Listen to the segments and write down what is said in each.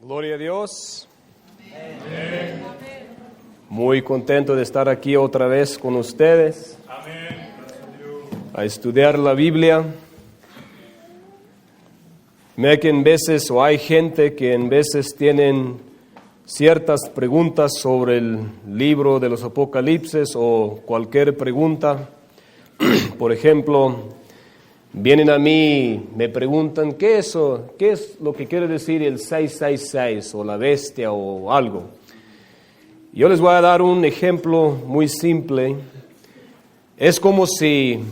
Gloria a Dios. Amén. Muy contento de estar aquí otra vez con ustedes. Amén. A estudiar la Biblia. Mira que en veces, o hay gente que en veces tienen ciertas preguntas sobre el libro de los Apocalipsis o cualquier pregunta. Por ejemplo, vienen a mí, me preguntan, ¿qué es lo que quiere decir el 666 o la bestia o algo? Yo les voy a dar un ejemplo muy simple. Es como si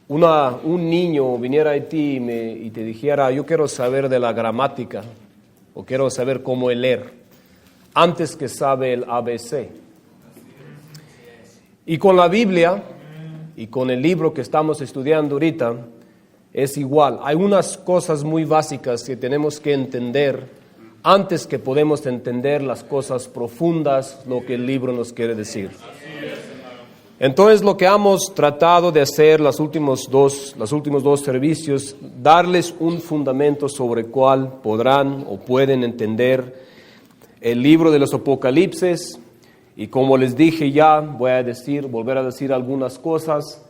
un niño viniera a ti y te dijera, yo quiero saber de la gramática o quiero saber cómo leer, antes que sabe el ABC. Y con la Biblia y con el libro que estamos estudiando ahorita, es igual. Hay unas cosas muy básicas que tenemos que entender antes que podemos entender las cosas profundas, lo que el libro nos quiere decir. Entonces, lo que hemos tratado de hacer los últimos dos servicios, darles un fundamento sobre el cual podrán o pueden entender el libro de los Apocalipsis. Y como les dije ya, volver a decir algunas cosas.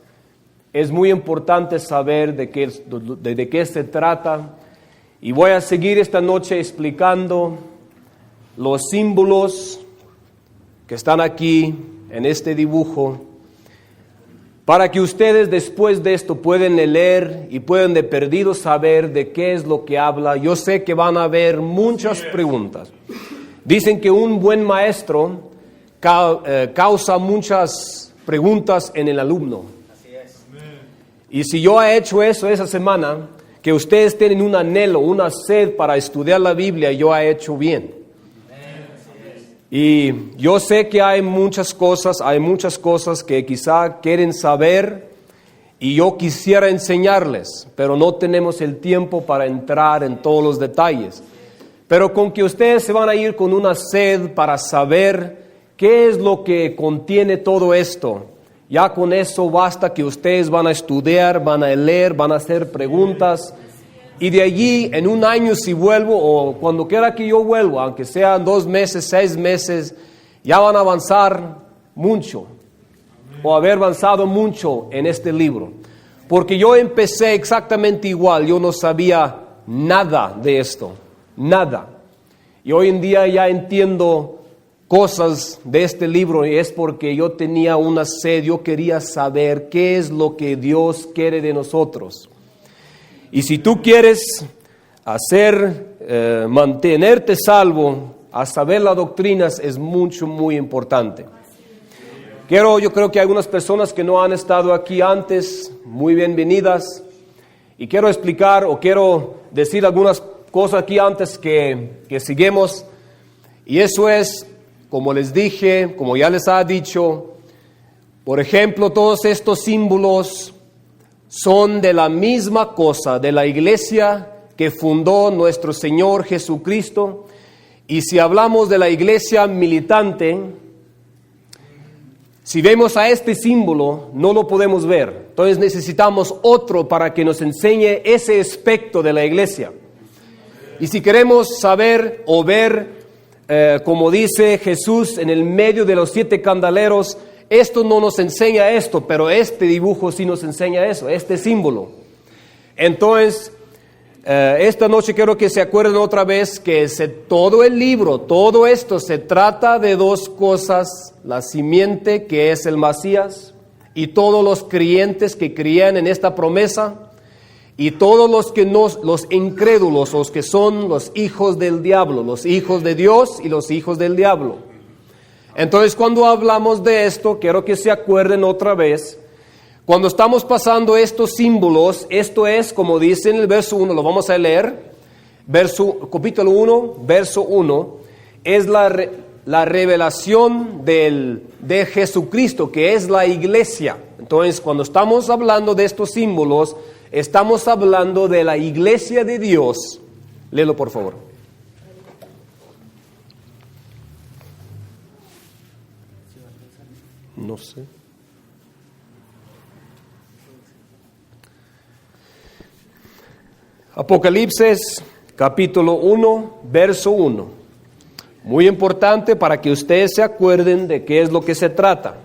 Es muy importante saber de qué se trata, y voy a seguir esta noche explicando los símbolos que están aquí en este dibujo, para que ustedes después de esto puedan leer y puedan de perdido saber de qué es lo que habla. Yo sé que van a haber muchas preguntas. Dicen que un buen maestro causa muchas preguntas en el alumno. Y si yo he hecho eso esa semana, que ustedes tienen un anhelo, una sed para estudiar la Biblia, yo he hecho bien. Y yo sé que hay muchas cosas que quizá quieren saber y yo quisiera enseñarles, pero no tenemos el tiempo para entrar en todos los detalles. Pero con que ustedes se van a ir con una sed para saber qué es lo que contiene todo esto, ya con eso basta, que ustedes van a estudiar, van a leer, van a hacer preguntas. Y de allí, en un año si vuelvo, o cuando quiera que yo vuelva, aunque sean 2 meses, 6 meses, ya van a avanzar mucho, o haber avanzado mucho en este libro. Porque yo empecé exactamente igual, yo no sabía nada de esto, nada. Y hoy en día ya entiendo cosas de este libro, y es porque yo tenía una sed, yo quería saber qué es lo que Dios quiere de nosotros. Y si tú quieres mantenerte salvo, a saber las doctrinas es muy importante. Yo creo que hay algunas personas que no han estado aquí antes, muy bienvenidas, y quiero explicar o quiero decir algunas cosas aquí antes que sigamos, y eso es, como les dije, como ya les ha dicho, por ejemplo, todos estos símbolos son de la misma cosa, de la iglesia que fundó nuestro Señor Jesucristo. Y si hablamos de la iglesia militante, si vemos a este símbolo, no lo podemos ver. Entonces necesitamos otro para que nos enseñe ese aspecto de la iglesia. Y si queremos saber o ver, como dice Jesús en el medio de los 7 candeleros, esto no nos enseña esto, pero este dibujo sí nos enseña eso, este símbolo. Entonces, esta noche quiero que se acuerden otra vez que todo el libro, todo esto se trata de 2 cosas: la simiente, que es el Mesías, y todos los creyentes que creían en esta promesa, y todos los incrédulos, los que son los hijos del diablo, los hijos de Dios y los hijos del diablo. Entonces, cuando hablamos de esto, quiero que se acuerden otra vez, cuando estamos pasando estos símbolos, esto es, como dice en el verso 1, lo vamos a leer, capítulo 1, verso 1, es la revelación de Jesucristo, que es la iglesia. Entonces, cuando estamos hablando de estos símbolos, estamos hablando de la iglesia de Dios. Léelo, por favor. No sé. Apocalipsis, capítulo 1, verso 1. Muy importante para que ustedes se acuerden de qué es lo que se trata.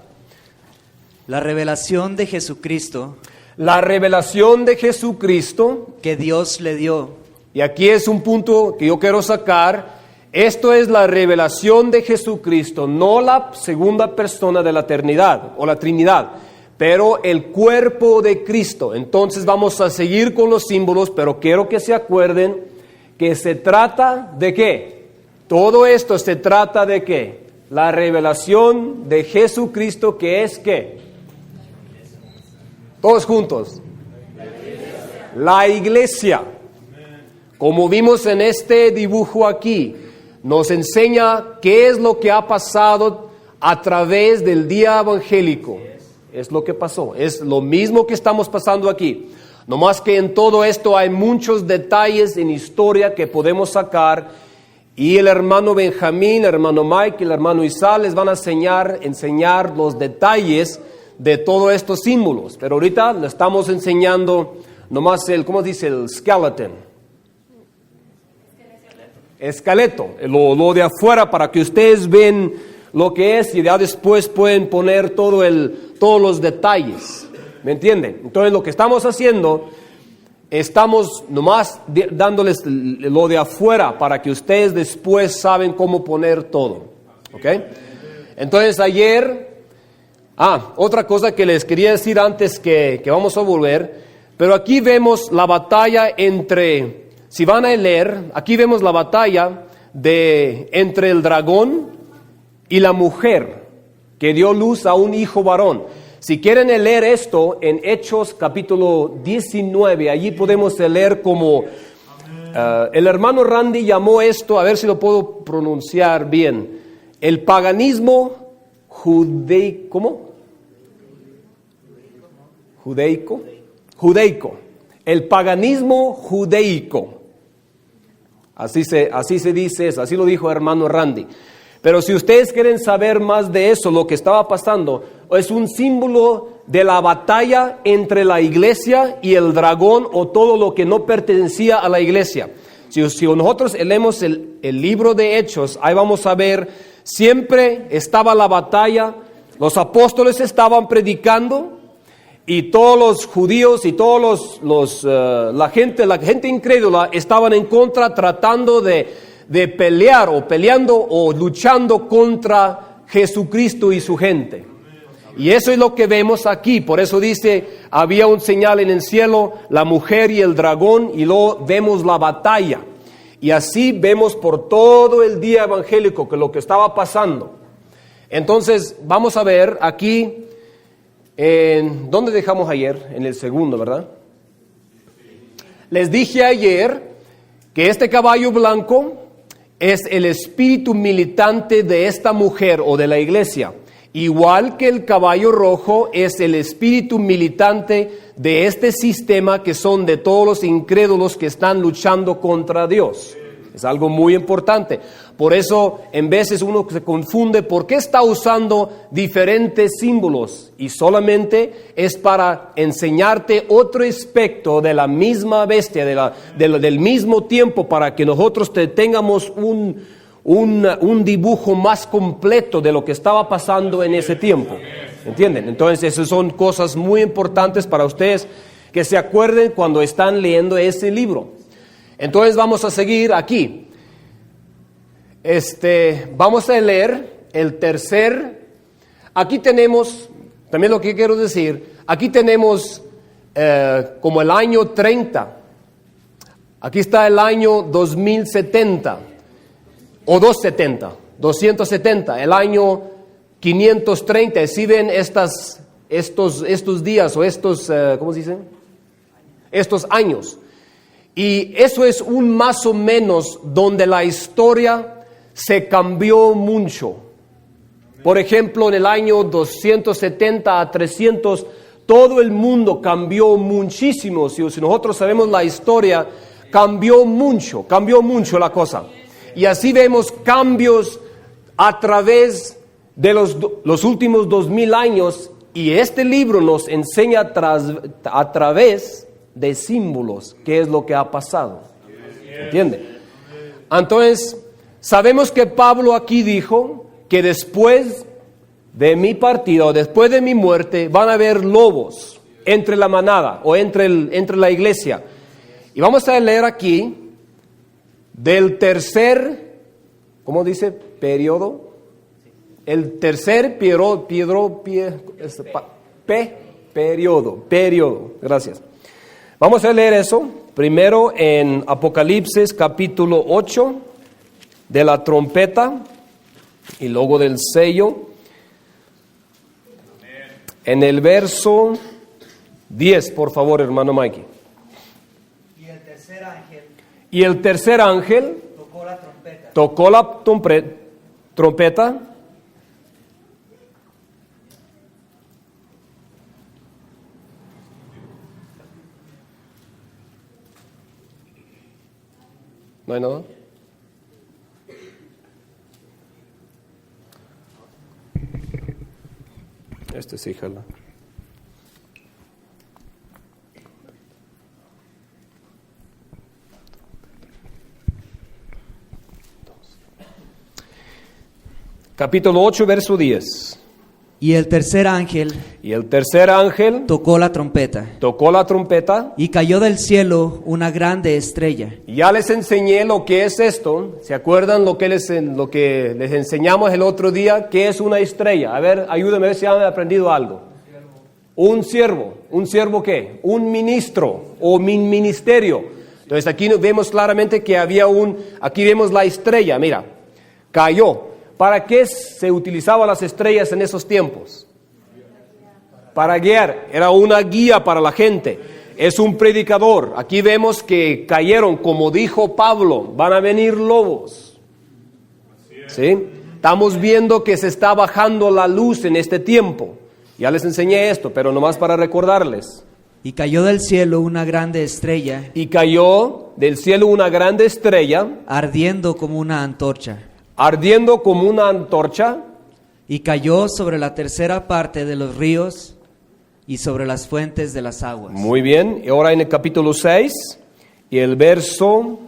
La revelación de Jesucristo La revelación de Jesucristo, que Dios le dio. y aquí es un punto que yo quiero sacar, esto es la revelación de Jesucristo, no la segunda persona de la eternidad o la Trinidad, pero el cuerpo de Cristo. Entonces vamos a seguir con los símbolos, pero quiero que se acuerden que se trata de ¿qué? Todo esto se trata de ¿qué? La revelación de Jesucristo, que es ¿qué? Todos juntos. La iglesia. Como vimos en este dibujo aquí, nos enseña qué es lo que ha pasado a través del día evangélico. Es lo que pasó, es lo mismo que estamos pasando aquí. No más que en todo esto hay muchos detalles en historia que podemos sacar, y el hermano Benjamín, el hermano Mike y el hermano Isa les van a enseñar los detalles de todos estos símbolos. Pero ahorita le estamos enseñando nomás ¿cómo dice? El skeleton. Esqueleto, lo de afuera, para que ustedes ven lo que es, y ya después pueden poner todos los detalles. ¿Me entienden? Entonces lo que estamos haciendo, estamos nomás dándoles lo de afuera para que ustedes después saben cómo poner todo. ¿Ok? Entonces ayer, otra cosa que les quería decir antes que vamos a volver, pero aquí vemos la batalla entre, si van a leer, aquí vemos la batalla entre el dragón y la mujer que dio luz a un hijo varón. Si quieren leer esto en Hechos capítulo 19, allí podemos leer como el hermano Randy llamó esto, a ver si lo puedo pronunciar bien, el paganismo judaico. ¿Cómo? Judaico. El paganismo judaico. Así se dice eso, así lo dijo hermano Randy. Pero si ustedes quieren saber más de eso, lo que estaba pasando, es un símbolo de la batalla entre la iglesia y el dragón, o todo lo que no pertenecía a la iglesia. Si nosotros leemos el libro de Hechos, ahí vamos a ver, siempre estaba la batalla, los apóstoles estaban predicando, y todos los judíos y todos la gente incrédula estaban en contra, tratando de pelear o peleando o luchando contra Jesucristo y su gente. Y eso es lo que vemos aquí. Por eso dice, había un señal en el cielo, la mujer y el dragón, y luego vemos la batalla. Y así vemos por todo el día evangélico que lo que estaba pasando. Entonces vamos a ver aquí, ¿dónde dejamos ayer? En el segundo, ¿verdad? Les dije ayer que este caballo blanco es el espíritu militante de esta mujer o de la iglesia, igual que el caballo rojo es el espíritu militante de este sistema, que son de todos los incrédulos que están luchando contra Dios. Es algo muy importante. Por eso en veces uno se confunde por qué está usando diferentes símbolos, y solamente es para enseñarte otro aspecto de la misma bestia, del mismo tiempo, para que nosotros tengamos un dibujo más completo de lo que estaba pasando en ese tiempo. ¿Entienden? Entonces esas son cosas muy importantes para ustedes que se acuerden cuando están leyendo ese libro. Entonces vamos a seguir aquí. Vamos a leer el tercer. Aquí tenemos, también lo que quiero decir, aquí tenemos como el año 30. Aquí está el año 2070 o 270, el año 530. Si ven estos días o ¿cómo se dice? Estos años. Y eso es un más o menos donde la historia se cambió mucho. Por ejemplo, en el año 270 a 300, todo el mundo cambió muchísimo. Si nosotros sabemos la historia, cambió mucho la cosa. Y así vemos cambios a través de los últimos 2000 años. Y este libro nos enseña a través de símbolos qué es lo que ha pasado. ¿Entiende? Entonces, Sabemos que Pablo aquí dijo que después de mi partida o después de mi muerte van a haber lobos entre la manada o entre la iglesia. Y vamos a leer aquí del tercer, ¿cómo dice? Periodo. El tercer periodo. Gracias. Vamos a leer eso primero en Apocalipsis capítulo 8 de la trompeta y luego del sello. En el verso 10, por favor, hermano Mikey. Y el tercer ángel tocó la trompeta. ¿No hay nada? Sí, jala. Capítulo 8, verso 10. Y el tercer ángel tocó la trompeta y cayó del cielo una grande estrella. Ya les enseñé lo que es esto. ¿Se acuerdan lo que les enseñamos el otro día? ¿Qué es una estrella? A ver, ayúdenme a ver si han aprendido algo. Un siervo. ¿Un siervo qué? Un ministro o ministerio. Entonces aquí vemos claramente que aquí vemos la estrella, mira, cayó. ¿Para qué se utilizaban las estrellas en esos tiempos? Para guiar, era una guía para la gente. Es un predicador. Aquí vemos que cayeron, como dijo Pablo, van a venir lobos. ¿Sí? Estamos viendo que se está bajando la luz en este tiempo. Ya les enseñé esto, pero nomás para recordarles. Y cayó del cielo una grande estrella. Y cayó del cielo una grande estrella. Ardiendo como una antorcha. Ardiendo como una antorcha. Y cayó sobre la tercera parte de los ríos y sobre las fuentes de las aguas. Muy bien, y ahora en el capítulo 6 y el verso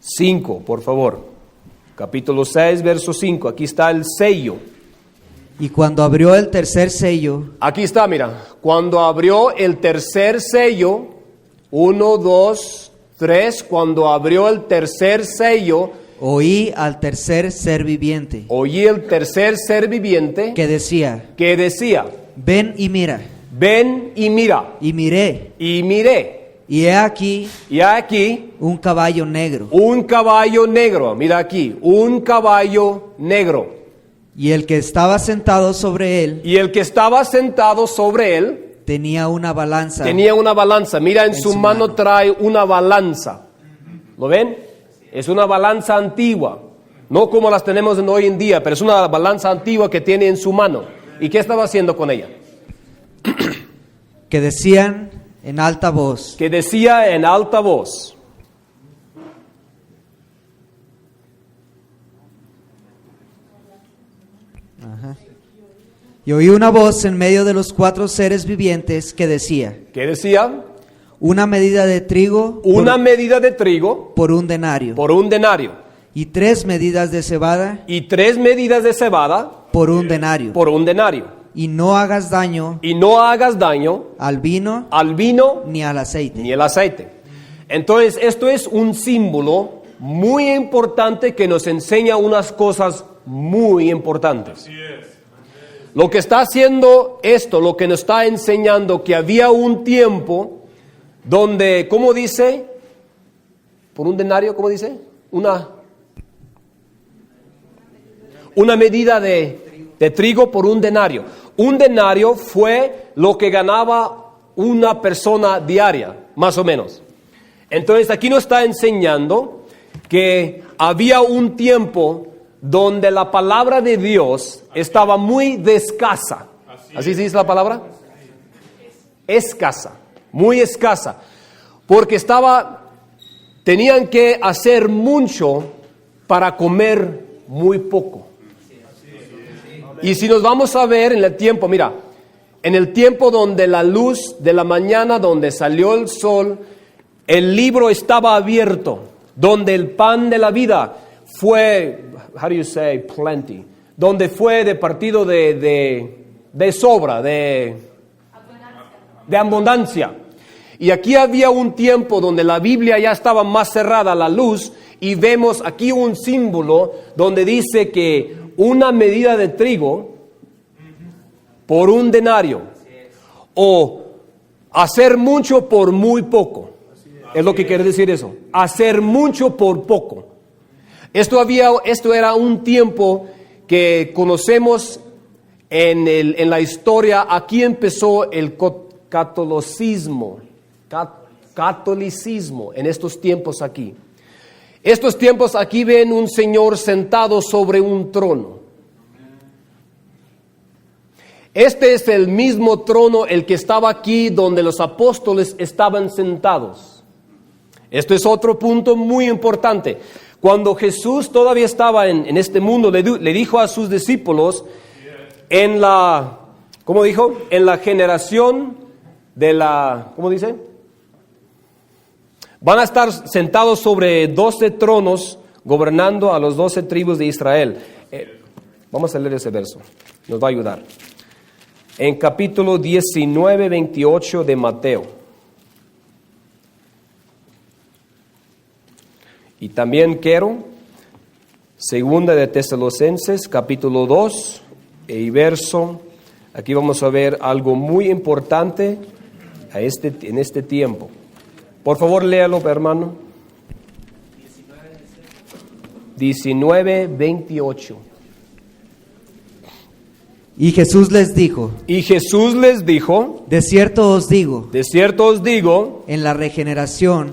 5, por favor. Capítulo 6, verso 5, aquí está el sello. Y cuando abrió el tercer sello. Aquí está, mira, cuando abrió el tercer sello, 1, 2, 3, cuando abrió el tercer sello, oí al tercer ser viviente. Oí el tercer ser viviente que decía, ven y mira. Ven y mira. Y miré. Y miré. Y he aquí un caballo negro. Un caballo negro, mira aquí, un caballo negro. Y el que estaba sentado sobre él. Tenía una balanza. Mira, en su mano trae una balanza. ¿Lo ven? Es una balanza antigua. No como las tenemos hoy en día, pero es una balanza antigua que tiene en su mano. ¿Y qué estaba haciendo con ella? Que decían en alta voz. Ajá. Y oí una voz en medio de los cuatro seres vivientes que decía. ¿Qué decía? Una medida de trigo. Por un denario. Y 3 medidas de cebada. Por un denario. Y no hagas daño. Al vino. Ni al aceite. Entonces, esto es un símbolo muy importante que nos enseña unas cosas muy importantes. Así es. Lo que está haciendo esto, lo que nos está enseñando que había un tiempo donde, ¿cómo dice? Por un denario, ¿cómo dice? Una medida de trigo por un denario. Un denario fue lo que ganaba una persona diaria, más o menos. Entonces aquí nos está enseñando que había un tiempo donde la palabra de Dios estaba muy escasa. ¿Así se dice la palabra? Escasa, muy escasa. Porque tenían que hacer mucho para comer muy poco. Y si nos vamos a ver en el tiempo, mira, en el tiempo donde la luz de la mañana, donde salió el sol, el libro estaba abierto, donde el pan de la vida fue, how do you say, plenty, donde fue de partido de sobra, de abundancia. Y aquí había un tiempo donde la Biblia ya estaba más cerrada a la luz, y vemos aquí un símbolo donde dice que una medida de trigo por un denario, o hacer mucho por muy poco. Es lo que quiere decir eso, hacer mucho por poco. Esto era un tiempo que conocemos en la historia. Aquí empezó el catolicismo en estos tiempos aquí. Estos tiempos aquí ven un señor sentado sobre un trono. Este es el mismo trono el que estaba aquí donde los apóstoles estaban sentados. Esto es otro punto muy importante. Cuando Jesús todavía estaba en este mundo, le dijo a sus discípulos, ¿cómo dijo? En la generación de ¿cómo dice? Van a estar sentados sobre 12 tronos, gobernando a los 12 tribus de Israel. Vamos a leer ese verso, nos va a ayudar. En capítulo 19, 28 de Mateo. Y también quiero, segunda de Tesalonicenses, capítulo 2, y verso. Aquí vamos a ver algo muy importante en este tiempo. Por favor, léalo, hermano. 19, 28. Y Jesús les dijo, de cierto os digo, en la regeneración,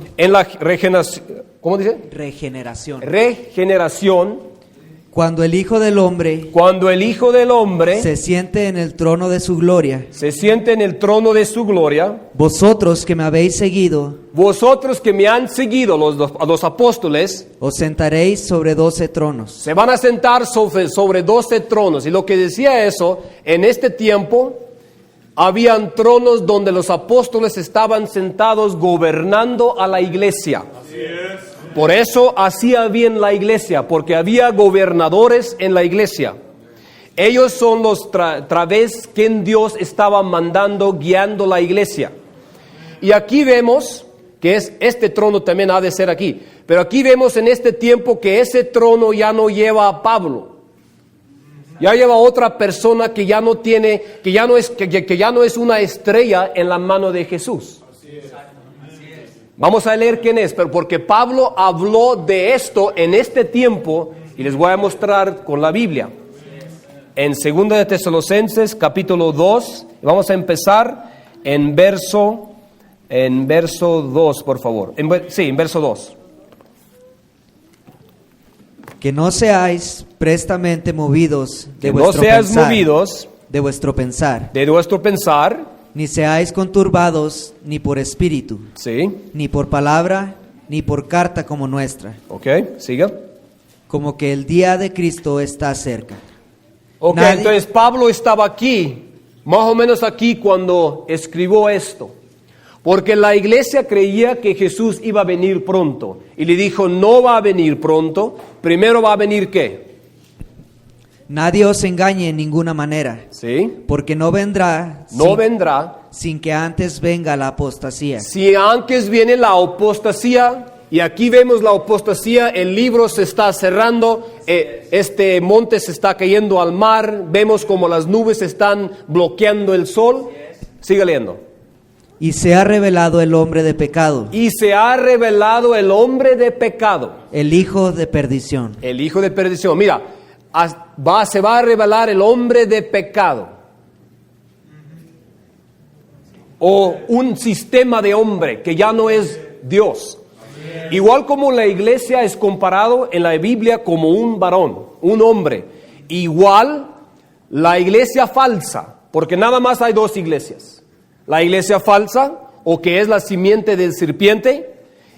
¿cómo dice? Regeneración, cuando el Hijo del Hombre se siente en el trono de su gloria, vosotros que me habéis seguido, vosotros que me han seguido, los apóstoles, os sentaréis sobre 12 tronos. Se van a sentar sobre 12 tronos. Y lo que decía eso, en este tiempo habían tronos donde los apóstoles estaban sentados gobernando a la iglesia. Así es. Por eso hacía bien la iglesia, porque había gobernadores en la iglesia. Ellos son los través que Dios estaba mandando, guiando la iglesia. Y aquí vemos que este trono también ha de ser aquí. Pero aquí vemos en este tiempo que ese trono ya no lleva a Pablo. Ya lleva a otra persona que ya no tiene, que ya no es una estrella en la mano de Jesús. Vamos a leer quién es, pero porque Pablo habló de esto en este tiempo y les voy a mostrar con la Biblia. En 2 de Tesalonicenses, capítulo 2, vamos a empezar en verso 2, por favor. En verso 2. Que no seáis prestamente movidos de vuestro pensar, ni seáis conturbados ni por espíritu, sí, ni por palabra, ni por carta como nuestra. Ok, siga. Como que el día de Cristo está cerca. Ok, entonces Pablo estaba aquí, más o menos aquí cuando escribió esto. Porque la iglesia creía que Jesús iba a venir pronto. Y le dijo, no va a venir pronto. Primero va a venir ¿qué? Nadie os engañe en ninguna manera. ¿Sí? Porque no vendrá sin que antes venga la apostasía. Si antes viene la apostasía, y aquí vemos la apostasía, el libro se está cerrando, este monte se está cayendo al mar, vemos como las nubes están bloqueando el sol. Sigue leyendo. Y se ha revelado el hombre de pecado. Y se ha revelado el hombre de pecado. El hijo de perdición. El hijo de perdición. Mira, se va a revelar el hombre de pecado. O un sistema de hombre que ya no es Dios. Igual como la iglesia es comparado en la Biblia como un varón, un hombre. Igual la iglesia falsa, porque nada más hay dos iglesias. La iglesia falsa, o que es la simiente del serpiente,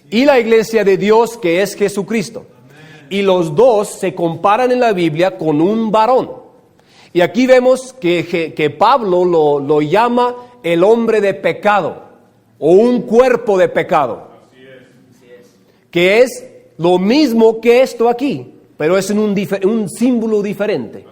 y la iglesia de Dios, que es Jesucristo. Y los dos se comparan en la Biblia con un varón. Y aquí vemos que Pablo lo llama el hombre de pecado, o un cuerpo de pecado. que es lo mismo que esto aquí, pero es en un símbolo diferente.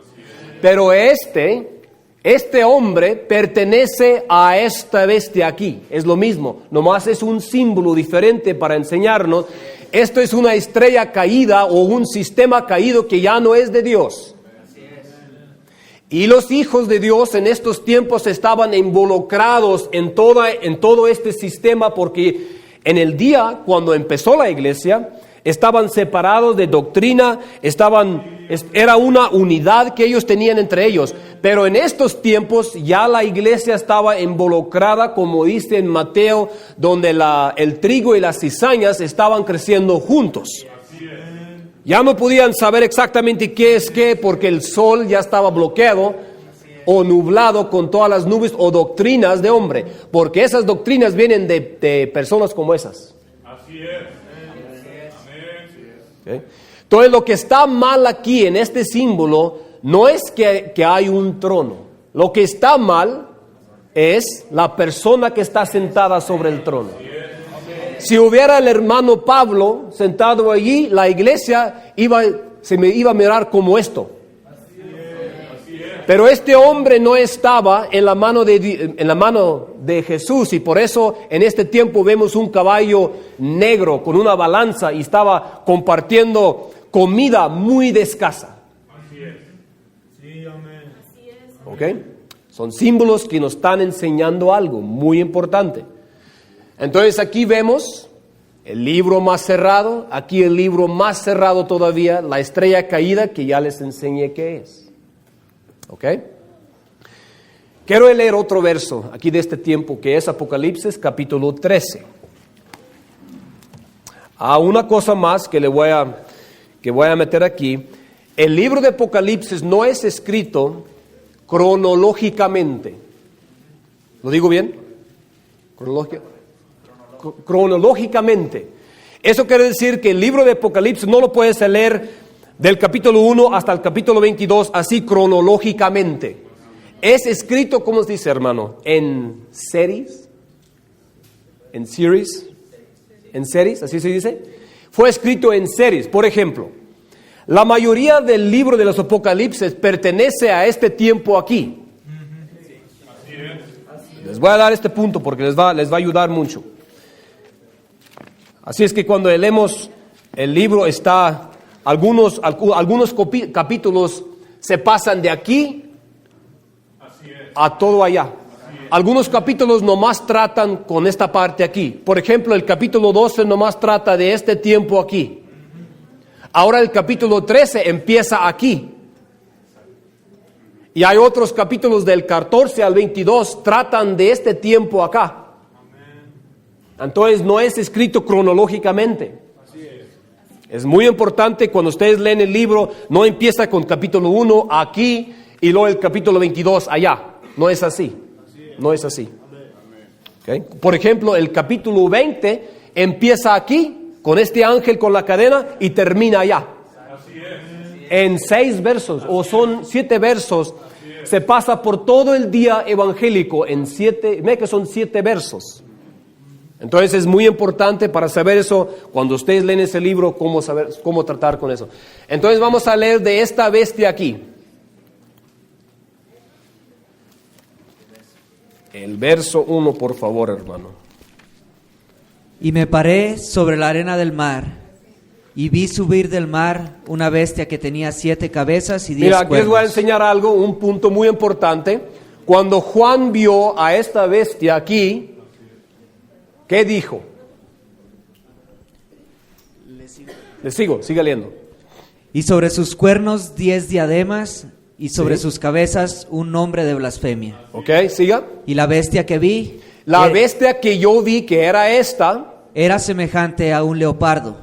Pero este hombre pertenece a esta bestia aquí, es lo mismo, nomás es un símbolo diferente para enseñarnos. Esto es una estrella caída o un sistema caído que ya no es de Dios. Y los hijos de Dios en estos tiempos estaban involucrados en todo este sistema, porque en el día cuando empezó la iglesia estaban separados de doctrina, era una unidad que ellos tenían entre ellos. Pero en estos tiempos ya la iglesia estaba involucrada, como dice en Mateo, donde el trigo y las cizañas estaban creciendo juntos. Ya no podían saber exactamente qué es qué, porque el sol ya estaba bloqueado o nublado con todas las nubes o doctrinas de hombre, porque esas doctrinas vienen de personas como esas. Así es. ¿Okay? Entonces lo que está mal aquí en este símbolo no es que hay un trono. Lo que está mal es la persona que está sentada sobre el trono. Si hubiera el hermano Pablo sentado allí, la iglesia se me iba a mirar como esto. Pero este hombre no estaba en la mano de Jesús, y por eso en este tiempo vemos un caballo negro con una balanza y estaba compartiendo comida muy de escasa. Así es. Sí, amén. ¿Ok? Son símbolos que nos están enseñando algo muy importante. Entonces aquí vemos el libro más cerrado, aquí el libro más cerrado todavía, la estrella caída, que ya les enseñé qué es. ¿Ok? Quiero leer otro verso aquí de este tiempo, que es Apocalipsis capítulo 13. Una cosa más que voy a meter aquí. El libro de Apocalipsis no es escrito cronológicamente. ¿Lo digo bien? Cronológicamente. Eso quiere decir que el libro de Apocalipsis no lo puedes leer del capítulo 1 hasta el capítulo 22 así cronológicamente. Es escrito, ¿cómo se dice, hermano? En series, así se dice. Fue escrito en series. Por ejemplo, la mayoría del libro de los Apocalipsis pertenece a este tiempo aquí. Les voy a dar este punto porque les va a ayudar mucho. Así es que cuando leemos el libro está, algunos capítulos se pasan de aquí a todo allá. Algunos capítulos nomás tratan con esta parte aquí. Por ejemplo, el capítulo 12 nomás trata de este tiempo aquí. Ahora el capítulo 13 empieza aquí. Y hay otros capítulos del 14 al 22 tratan de este tiempo acá. Entonces no es escrito cronológicamente. Es muy importante cuando ustedes leen el libro, no empieza con capítulo 1 aquí y luego el capítulo 22 allá. No es así. No es así. ¿Okay? Por ejemplo, el capítulo 20 empieza aquí con este ángel con la cadena y termina allá. En 6 versos, o son 7 versos, se pasa por todo el día evangélico en 7, que son 7 versos. Entonces es muy importante para saber eso, cuando ustedes leen ese libro, cómo tratar con eso. Entonces vamos a leer de esta bestia aquí. El verso 1, por favor, hermano. Y me paré sobre la arena del mar, y vi subir del mar una bestia que tenía 7 cabezas y 10 Mira, aquí les voy a cuernos. enseñar algo, un punto muy importante. Cuando Juan vio a esta bestia aquí, ¿qué dijo? Le sigo, siga leyendo. Y sobre sus cuernos 10 diademas, y sobre Sí. sus cabezas un nombre de blasfemia. ¿Ok? Siga. Y la bestia que vi La bestia que yo vi, que era esta, era semejante a un leopardo,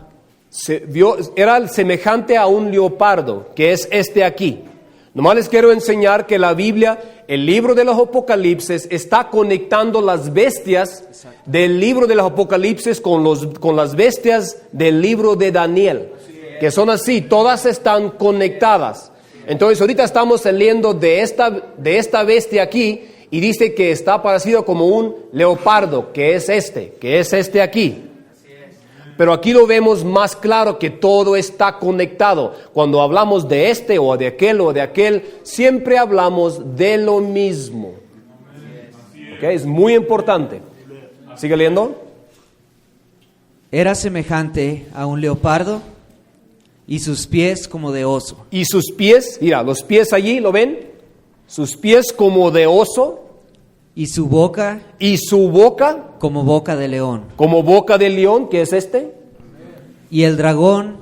era semejante a un leopardo, que es este aquí. Nomás les quiero enseñar que la Biblia, el libro de los Apocalipsis, está conectando las bestias del libro de los Apocalipsis con las bestias del libro de Daniel, que son así, todas están conectadas. Entonces ahorita estamos leyendo de esta bestia aquí, y dice que está parecido como un leopardo, que es este aquí. Pero aquí lo vemos más claro que todo está conectado. Cuando hablamos de este o de aquel, siempre hablamos de lo mismo. ¿Okay? Es muy importante. ¿Sigue leyendo? Era semejante a un leopardo y sus pies como de oso. Y sus pies, mira, los pies allí, ¿lo ven? Sus pies como de oso. Y su boca Y su boca como boca de león. como boca de león, que es este. Y el dragón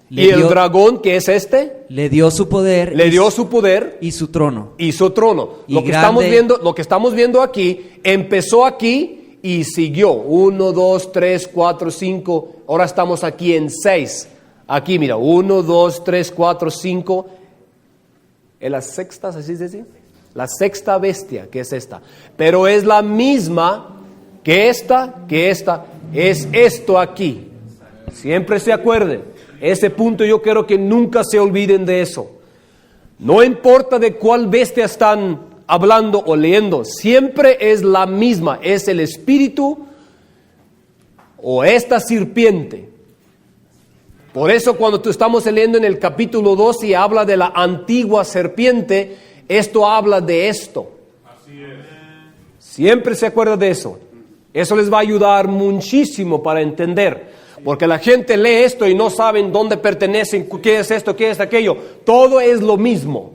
Y el dragón, que es este, le dio su poder le dio su poder y su trono. y su trono. Y Lo que estamos viendo aquí, empezó aquí y siguió. 1, 2, 3, 4, 5. Ahora estamos aquí en 6. Aquí, mira, 1, 2, 3, 4, 5. ¿Es la sexta, así se dice? La sexta bestia, que es esta. Pero es la misma que esta. Es esto aquí. Siempre se acuerden. Ese punto yo quiero que nunca se olviden de eso. No importa de cuál bestia están hablando o leyendo. Siempre es la misma. Es el espíritu o esta serpiente. Por eso cuando tú estamos leyendo en el capítulo 2 y habla de la antigua serpiente, esto habla de esto. Siempre se acuerda de eso. Eso les va a ayudar muchísimo para entender. Porque la gente lee esto y no saben dónde pertenecen, qué es esto, qué es aquello. Todo es lo mismo.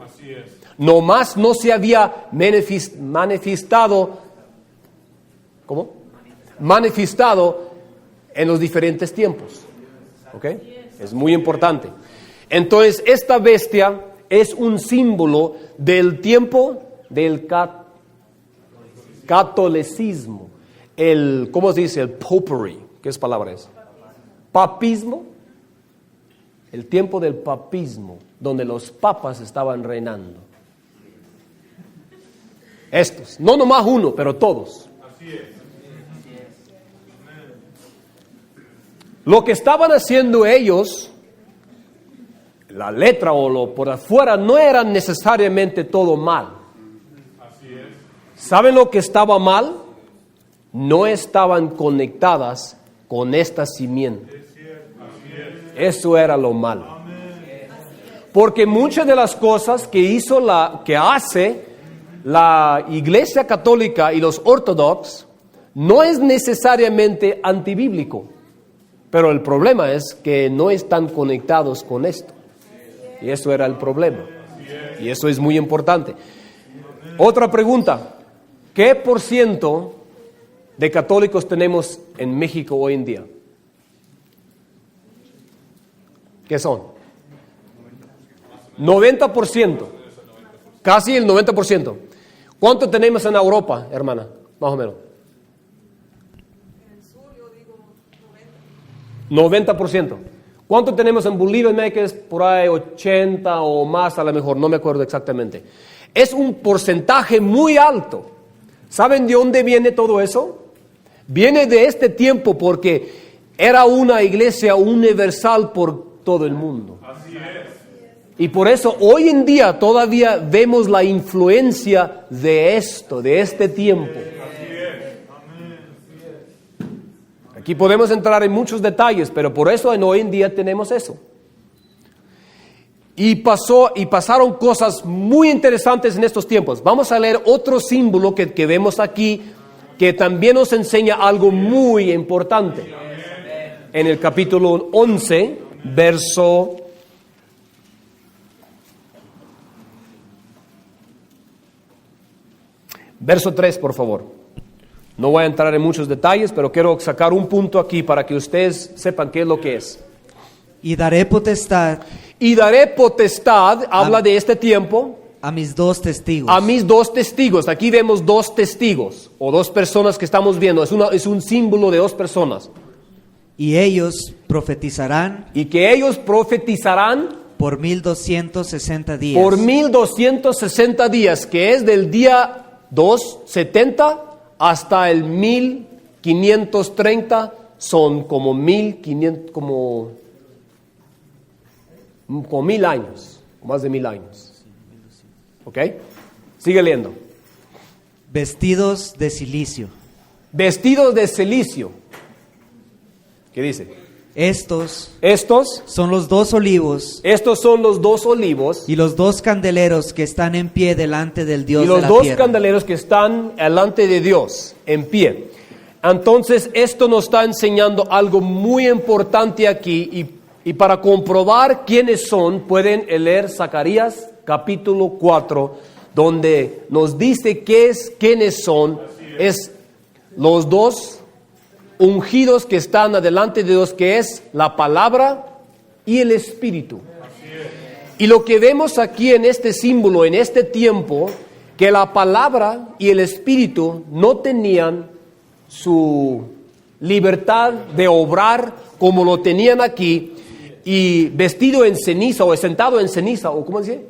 Nomás no se había manifestado. ¿Cómo? Manifestado en los diferentes tiempos. ¿Ok? Es muy importante. Entonces, esta bestia es un símbolo del tiempo del catolicismo. ¿Cómo se dice? El popery. ¿Qué palabra es? Papismo. El tiempo del papismo, donde los papas estaban reinando. Estos, no nomás uno, pero todos. Lo que estaban haciendo ellos, la letra o lo por afuera, no era necesariamente todo mal. ¿Saben lo que estaba mal? No estaban conectadas con esta simiente. Eso era lo malo. Porque muchas de las cosas que hace la Iglesia Católica y los ortodoxos no es necesariamente antibíblico. Pero el problema es que no están conectados con esto. Y eso era el problema. Y eso es muy importante. Otra pregunta. ¿Qué % de católicos tenemos en México hoy en día? ¿Qué son? 90%. Casi el 90%. ¿Cuánto tenemos en Europa, hermana? Más o menos. 90%. ¿Cuánto tenemos en Bolivia? Que es por ahí 80 o más, a lo mejor, no me acuerdo exactamente. Es un porcentaje muy alto. ¿Saben de dónde viene todo eso? Viene de este tiempo porque era una iglesia universal por todo el mundo. Así es. Y por eso hoy en día todavía vemos la influencia de esto, de este tiempo. Así es. Aquí podemos entrar en muchos detalles, pero por eso hoy en día tenemos eso. Y pasaron cosas muy interesantes en estos tiempos. Vamos a leer otro símbolo que vemos aquí, que también nos enseña algo muy importante. En el capítulo 11, verso 3, por favor. No voy a entrar en muchos detalles, pero quiero sacar un punto aquí para que ustedes sepan qué es lo que es. Y daré potestad Y daré potestad, habla de este tiempo, a mis 2 testigos. a mis 2 testigos. Aquí vemos 2 testigos, o 2 personas que estamos viendo. Es un símbolo de 2 personas. Y ellos profetizarán Y que ellos profetizarán por 1260 días. por 1260 días, que es del día 270 hasta el 1530, son como 1500, como 1000 años, más de 1000 años. ¿Ok? Sigue leyendo. Vestidos de cilicio. Vestidos de cilicio. ¿Qué dice? Estos Estos son los 2 olivos son los 2 olivos y los 2 candeleros que están en pie delante del Dios y de los la 2 tierra. candeleros que están delante de Dios en pie. Entonces, esto nos está enseñando algo muy importante aquí y para comprobar quiénes son, pueden leer Zacarías capítulo 4, donde nos dice quiénes son. Es los 2 ungidos que están adelante de Dios, que es la palabra y el Espíritu. Y lo que vemos aquí en este símbolo, en este tiempo, que la palabra y el Espíritu no tenían su libertad de obrar como lo tenían aquí, y vestido en ceniza o sentado en ceniza, o ¿cómo dice?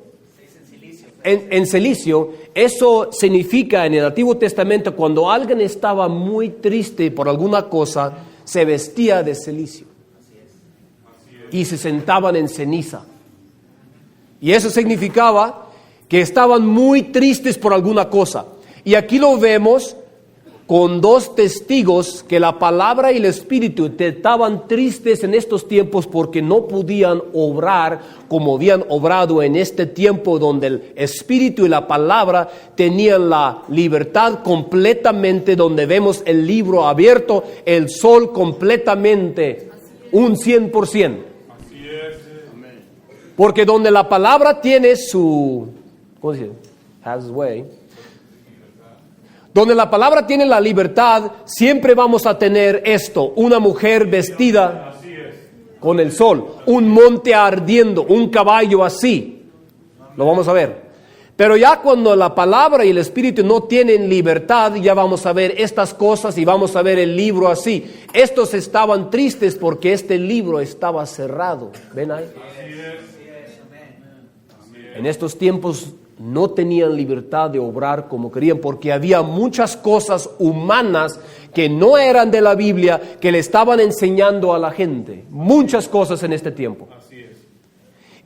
En cilicio. Eso significa en el Antiguo Testamento, cuando alguien estaba muy triste por alguna cosa, se vestía de cilicio y se sentaban en ceniza. Y eso significaba que estaban muy tristes por alguna cosa. Y aquí lo vemos con 2 testigos que la palabra y el Espíritu estaban tristes en estos tiempos porque no podían obrar como habían obrado en este tiempo donde el Espíritu y la palabra tenían la libertad completamente, donde vemos el libro abierto, el sol completamente, un 100%. Porque donde la palabra tiene su, ¿cómo se dice? Has his way. Donde la palabra tiene la libertad, siempre vamos a tener esto: una mujer vestida con el sol, un monte ardiendo, un caballo así. Lo vamos a ver. Pero ya cuando la palabra y el Espíritu no tienen libertad, ya vamos a ver estas cosas y vamos a ver el libro así. Estos estaban tristes porque este libro estaba cerrado. ¿Ven ahí? En estos tiempos no tenían libertad de obrar como querían, porque había muchas cosas humanas que no eran de la Biblia, que le estaban enseñando a la gente. Muchas cosas en este tiempo.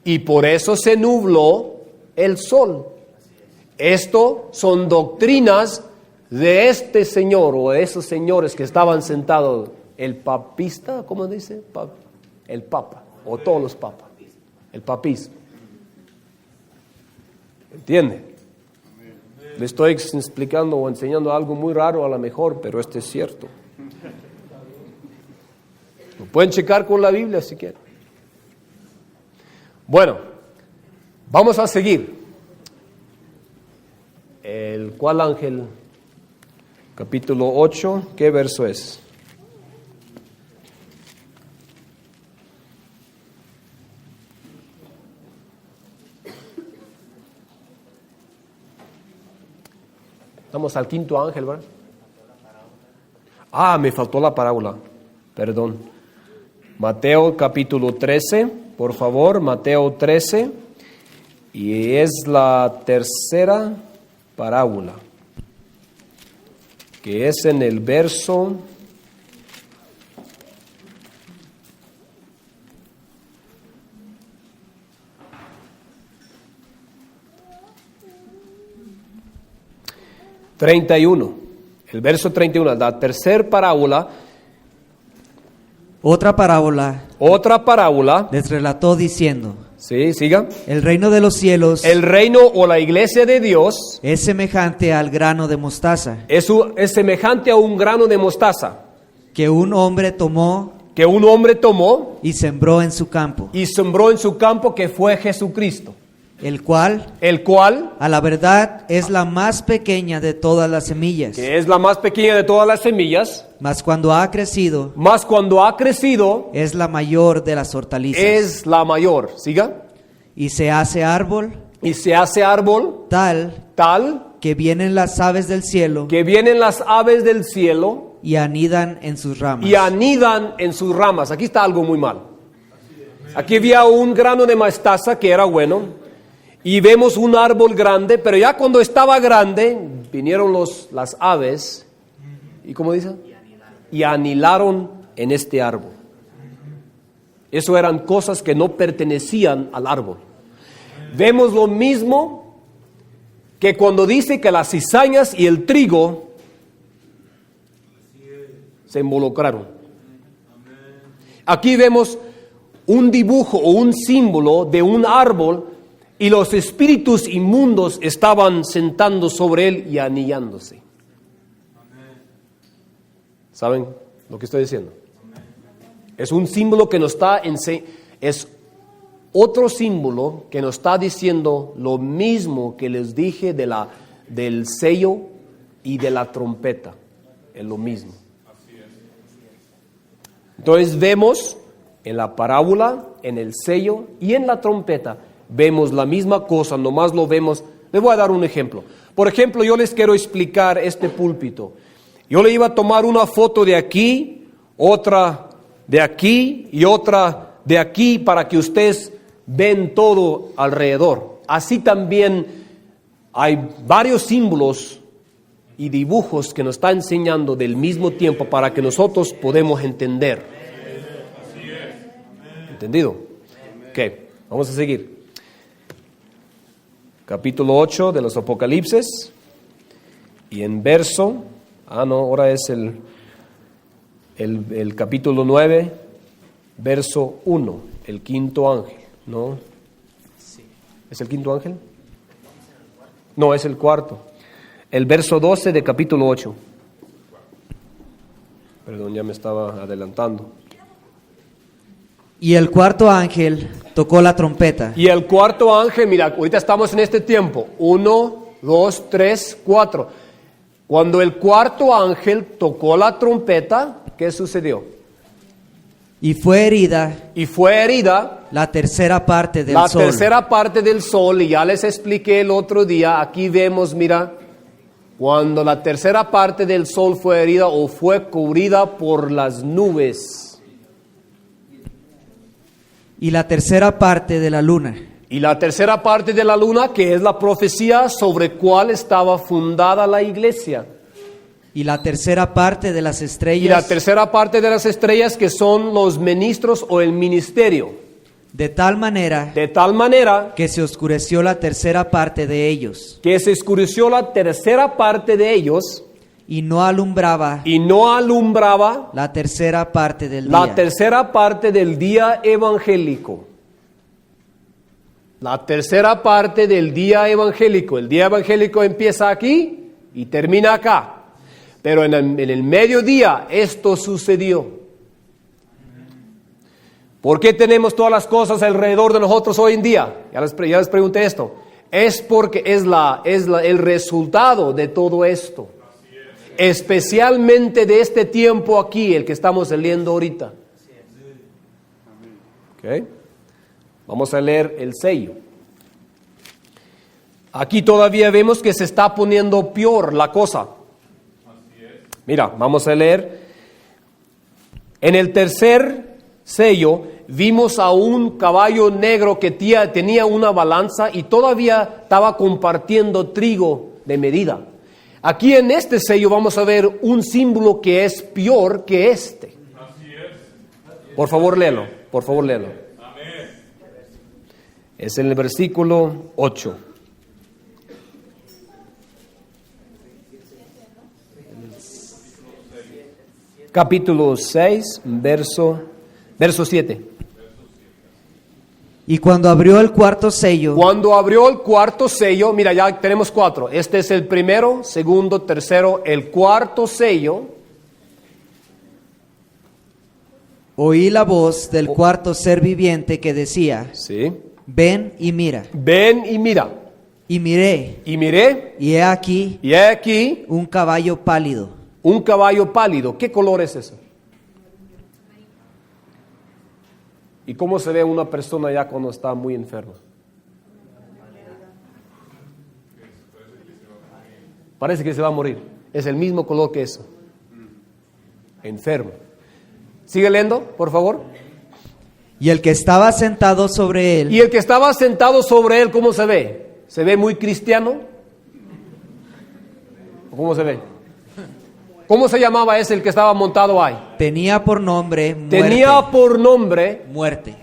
Y por eso se nubló el sol. Esto son doctrinas de este señor o de esos señores que estaban sentados. El papista, ¿cómo dice? El papa, o todos los papas. El papismo. ¿Entiende? Le estoy explicando o enseñando algo muy raro a lo mejor, pero esto es cierto. Lo pueden checar con la Biblia si quieren. Bueno, vamos a seguir. ¿Cuál ángel? Capítulo 8, ¿qué verso es? Estamos al 5º ángel, ¿verdad? Me faltó la parábola. Perdón. Mateo capítulo 13, por favor, Mateo 13. Y es la 3ª parábola, que es en el verso 31, el verso 31, la 3ª parábola. Otra parábola Les relató diciendo: Sí, siga. el reino de los cielos El reino o la iglesia de Dios es semejante al grano de mostaza es semejante a un grano de mostaza que un hombre tomó que un hombre tomó y sembró en su campo, y sembró en su campo, que fue Jesucristo, el cual a la verdad es la más pequeña de todas las semillas, que es la más pequeña de todas las semillas, mas cuando ha crecido mas cuando ha crecido es la mayor de las hortalizas, es la mayor. Siga. y se hace árbol Y se hace árbol tal que vienen las aves del cielo que vienen las aves del cielo y anidan en sus ramas. y anidan en sus ramas. Aquí está algo muy mal. Aquí había un grano de mostaza que era bueno, y vemos un árbol grande, pero ya cuando estaba grande vinieron las aves y, ¿cómo dice? Y anidaron en este árbol. Eso eran cosas que no pertenecían al árbol. Vemos lo mismo que cuando dice que las cizañas y el trigo se involucraron. Aquí vemos un dibujo o un símbolo de un árbol y los espíritus inmundos estaban sentando sobre él y anillándose. ¿Saben lo que estoy diciendo? Es un símbolo que nos está es otro símbolo que nos está diciendo lo mismo que les dije del sello y de la trompeta. Es lo mismo. Entonces vemos en la parábola, en el sello y en la trompeta, vemos la misma cosa, nomás lo vemos. Les voy a dar un ejemplo. Por ejemplo, yo les quiero explicar este púlpito. Yo le iba a tomar una foto de aquí, otra de aquí y otra de aquí para que ustedes ven todo alrededor. Así también hay varios símbolos y dibujos que nos está enseñando del mismo tiempo para que nosotros podamos entender. ¿Entendido? Ok, vamos a seguir. Capítulo 8 de los Apocalipsis. Y en verso... ahora es el capítulo 9, verso 1. El quinto ángel, ¿no? ¿Es el quinto ángel? No, es el cuarto. El verso 12 de capítulo 8. Perdón, ya me estaba adelantando. Y el cuarto ángel tocó la trompeta. Y el cuarto ángel, mira, ahorita estamos en este tiempo. 1, 2, 3, 4. Cuando el cuarto ángel tocó la trompeta, ¿qué sucedió? Y fue herida la tercera parte del sol. La tercera parte del sol, y ya les expliqué el otro día, aquí vemos, mira, cuando la tercera parte del sol fue herida o fue cubrida por las nubes. Y la tercera parte de la luna. Y la tercera parte de la luna, que es la profecía sobre cuál estaba fundada la iglesia. Y la tercera parte de las estrellas. Y la tercera parte de las estrellas, que son los ministros o el ministerio. De tal manera que se oscureció la tercera parte de ellos. Que se oscureció la tercera parte de ellos. Y no alumbraba la tercera parte del día. La tercera parte del día evangélico. La tercera parte del día evangélico. El día evangélico empieza aquí y termina acá. Pero en el mediodía esto sucedió. ¿Por qué tenemos todas las cosas alrededor de nosotros hoy en día? Ya les pregunté esto. Es porque es el resultado de todo esto. Especialmente de este tiempo aquí, el que estamos leyendo ahorita. ¿Ok? Vamos a leer el sello. Aquí todavía vemos que se está poniendo peor la cosa. Mira, vamos a leer. En el tercer sello vimos a un caballo negro que tenía una balanza y todavía estaba compartiendo trigo de medida. Aquí en este sello vamos a ver un símbolo que es peor que este. Por favor, léelo. Es en el versículo 8. Capítulo 6, verso 7. Y cuando abrió el cuarto sello. Mira, ya tenemos 4. Este es el primero, segundo, tercero, el cuarto sello. Oí la voz del cuarto ser viviente que decía: Sí. Ven y mira. Y miré. Y he aquí. Un caballo pálido. ¿Qué color es ese? ¿Y cómo se ve una persona ya cuando está muy enferma? Parece que se va a morir. Es el mismo color que eso. Enfermo. Sigue leyendo, por favor. Y el que estaba sentado sobre él. ¿Cómo se ve? ¿Se ve muy cristiano? ¿Cómo se ve? ¿Cómo se llamaba ese el que estaba montado ahí? Tenía por nombre muerte.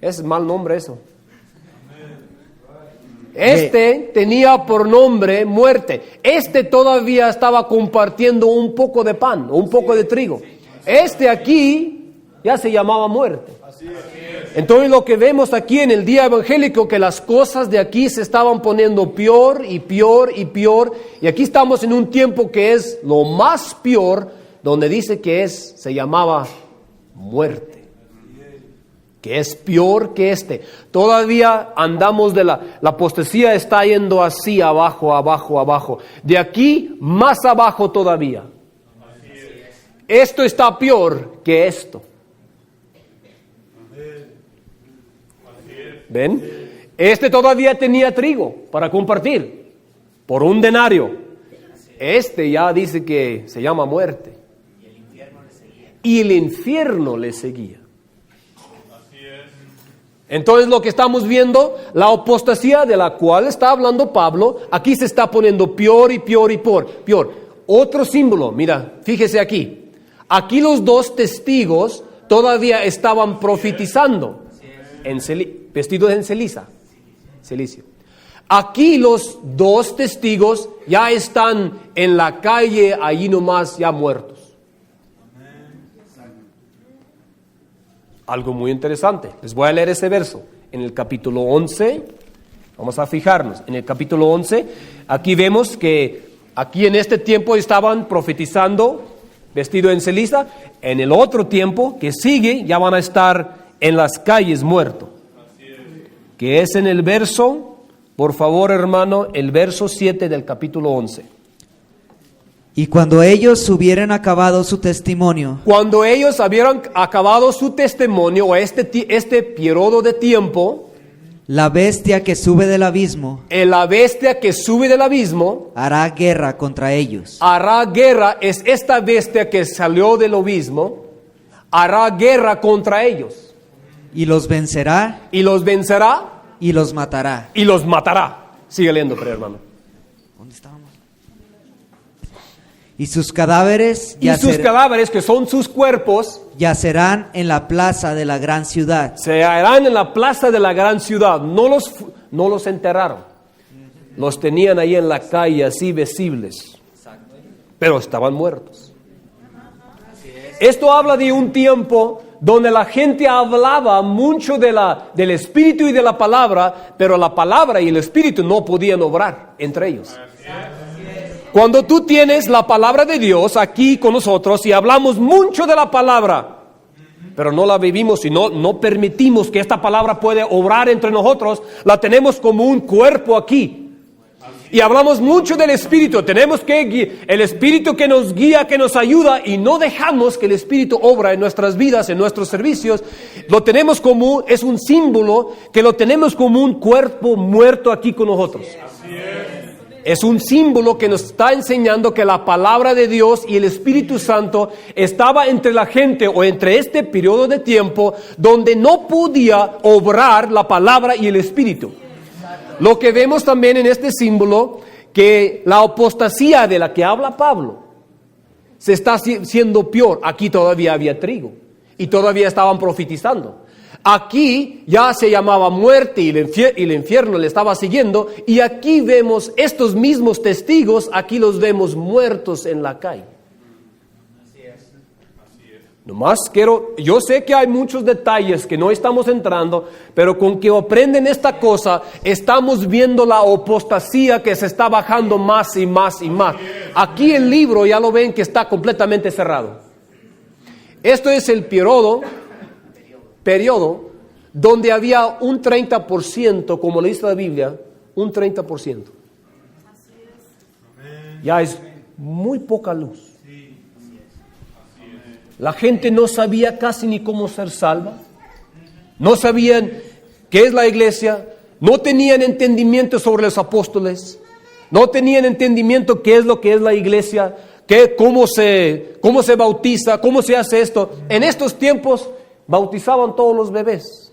Es mal nombre eso. Tenía por nombre muerte. Todavía estaba compartiendo un poco de pan, un poco de trigo. Aquí ya se llamaba muerte. Entonces lo que vemos aquí en el día evangélico, que las cosas de aquí se estaban poniendo peor y peor y peor, y aquí estamos en un tiempo que es lo más peor, donde dice que se llamaba muerte, que es peor que este. Todavía andamos la apostasía está yendo así abajo, abajo, abajo. De aquí más abajo todavía. Esto está peor que esto. ¿Ven? Este todavía tenía trigo para compartir por 1 denario. Este ya dice que se llama muerte. Y el infierno le seguía. Entonces lo que estamos viendo, la apostasía de la cual está hablando Pablo, aquí se está poniendo peor y peor y peor. Otro símbolo, mira, fíjese aquí. Aquí los 2 testigos todavía estaban profetizando, vestidos en cilicio. Aquí los 2 testigos ya están en la calle, allí nomás ya muertos. Algo muy interesante. Les voy a leer ese verso. En el capítulo 11, vamos a fijarnos. En el capítulo 11, aquí vemos que aquí en este tiempo estaban profetizando vestido en ceniza. En el otro tiempo que sigue ya van a estar en las calles muertos. Que es en el verso, por favor hermano, el verso 7 del capítulo 11. Y cuando ellos hubieran acabado su testimonio, cuando ellos habieron acabado su testimonio, o este periodo de tiempo, la bestia que sube del abismo, la bestia que sube del abismo, hará guerra contra ellos. Hará guerra, es esta bestia que salió del abismo, hará guerra contra ellos. Y los vencerá. Y los vencerá. Y los matará. Y los matará. Sigue leyendo, pero hermano. ¿Dónde estábamos? Y sus cadáveres, cadáveres, que son sus cuerpos, yacerán en la plaza de la gran ciudad. Se hallarán en la plaza de la gran ciudad. No los enterraron. Los tenían ahí en la calle, así visibles. Pero estaban muertos. Esto habla de un tiempo donde la gente hablaba mucho del Espíritu y de la palabra, pero la palabra y el Espíritu no podían obrar entre ellos. Cuando tú tienes la palabra de Dios aquí con nosotros y hablamos mucho de la palabra, pero no la vivimos y no permitimos que esta palabra pueda obrar entre nosotros, la tenemos como un cuerpo aquí. Y hablamos mucho del Espíritu, tenemos que el Espíritu que nos guía, que nos ayuda, y no dejamos que el Espíritu obra en nuestras vidas, en nuestros servicios. Lo tenemos como, es un símbolo que lo tenemos como un cuerpo muerto aquí con nosotros. Es un símbolo que nos está enseñando que la palabra de Dios y el Espíritu Santo estaba entre la gente, o entre este periodo de tiempo donde no podía obrar la palabra y el Espíritu. Lo que vemos también en este símbolo, que la apostasía de la que habla Pablo se está siendo peor. Aquí todavía había trigo y todavía estaban profetizando. Aquí ya se llamaba muerte y el infierno le estaba siguiendo, y aquí vemos estos mismos testigos, aquí los vemos muertos en la calle. Nomás yo sé que hay muchos detalles que no estamos entrando, pero con que aprenden esta cosa, estamos viendo la apostasía que se está bajando más y más y más. Aquí el libro ya lo ven que está completamente cerrado. Esto es el periodo donde había un 30%, como le dice la Biblia, un 30%. Ya es muy poca luz. La gente no sabía casi ni cómo ser salva. No sabían qué es la iglesia. No tenían entendimiento sobre los apóstoles. No tenían entendimiento qué es lo que es la iglesia, cómo se bautiza, cómo se hace esto. En estos tiempos bautizaban todos los bebés.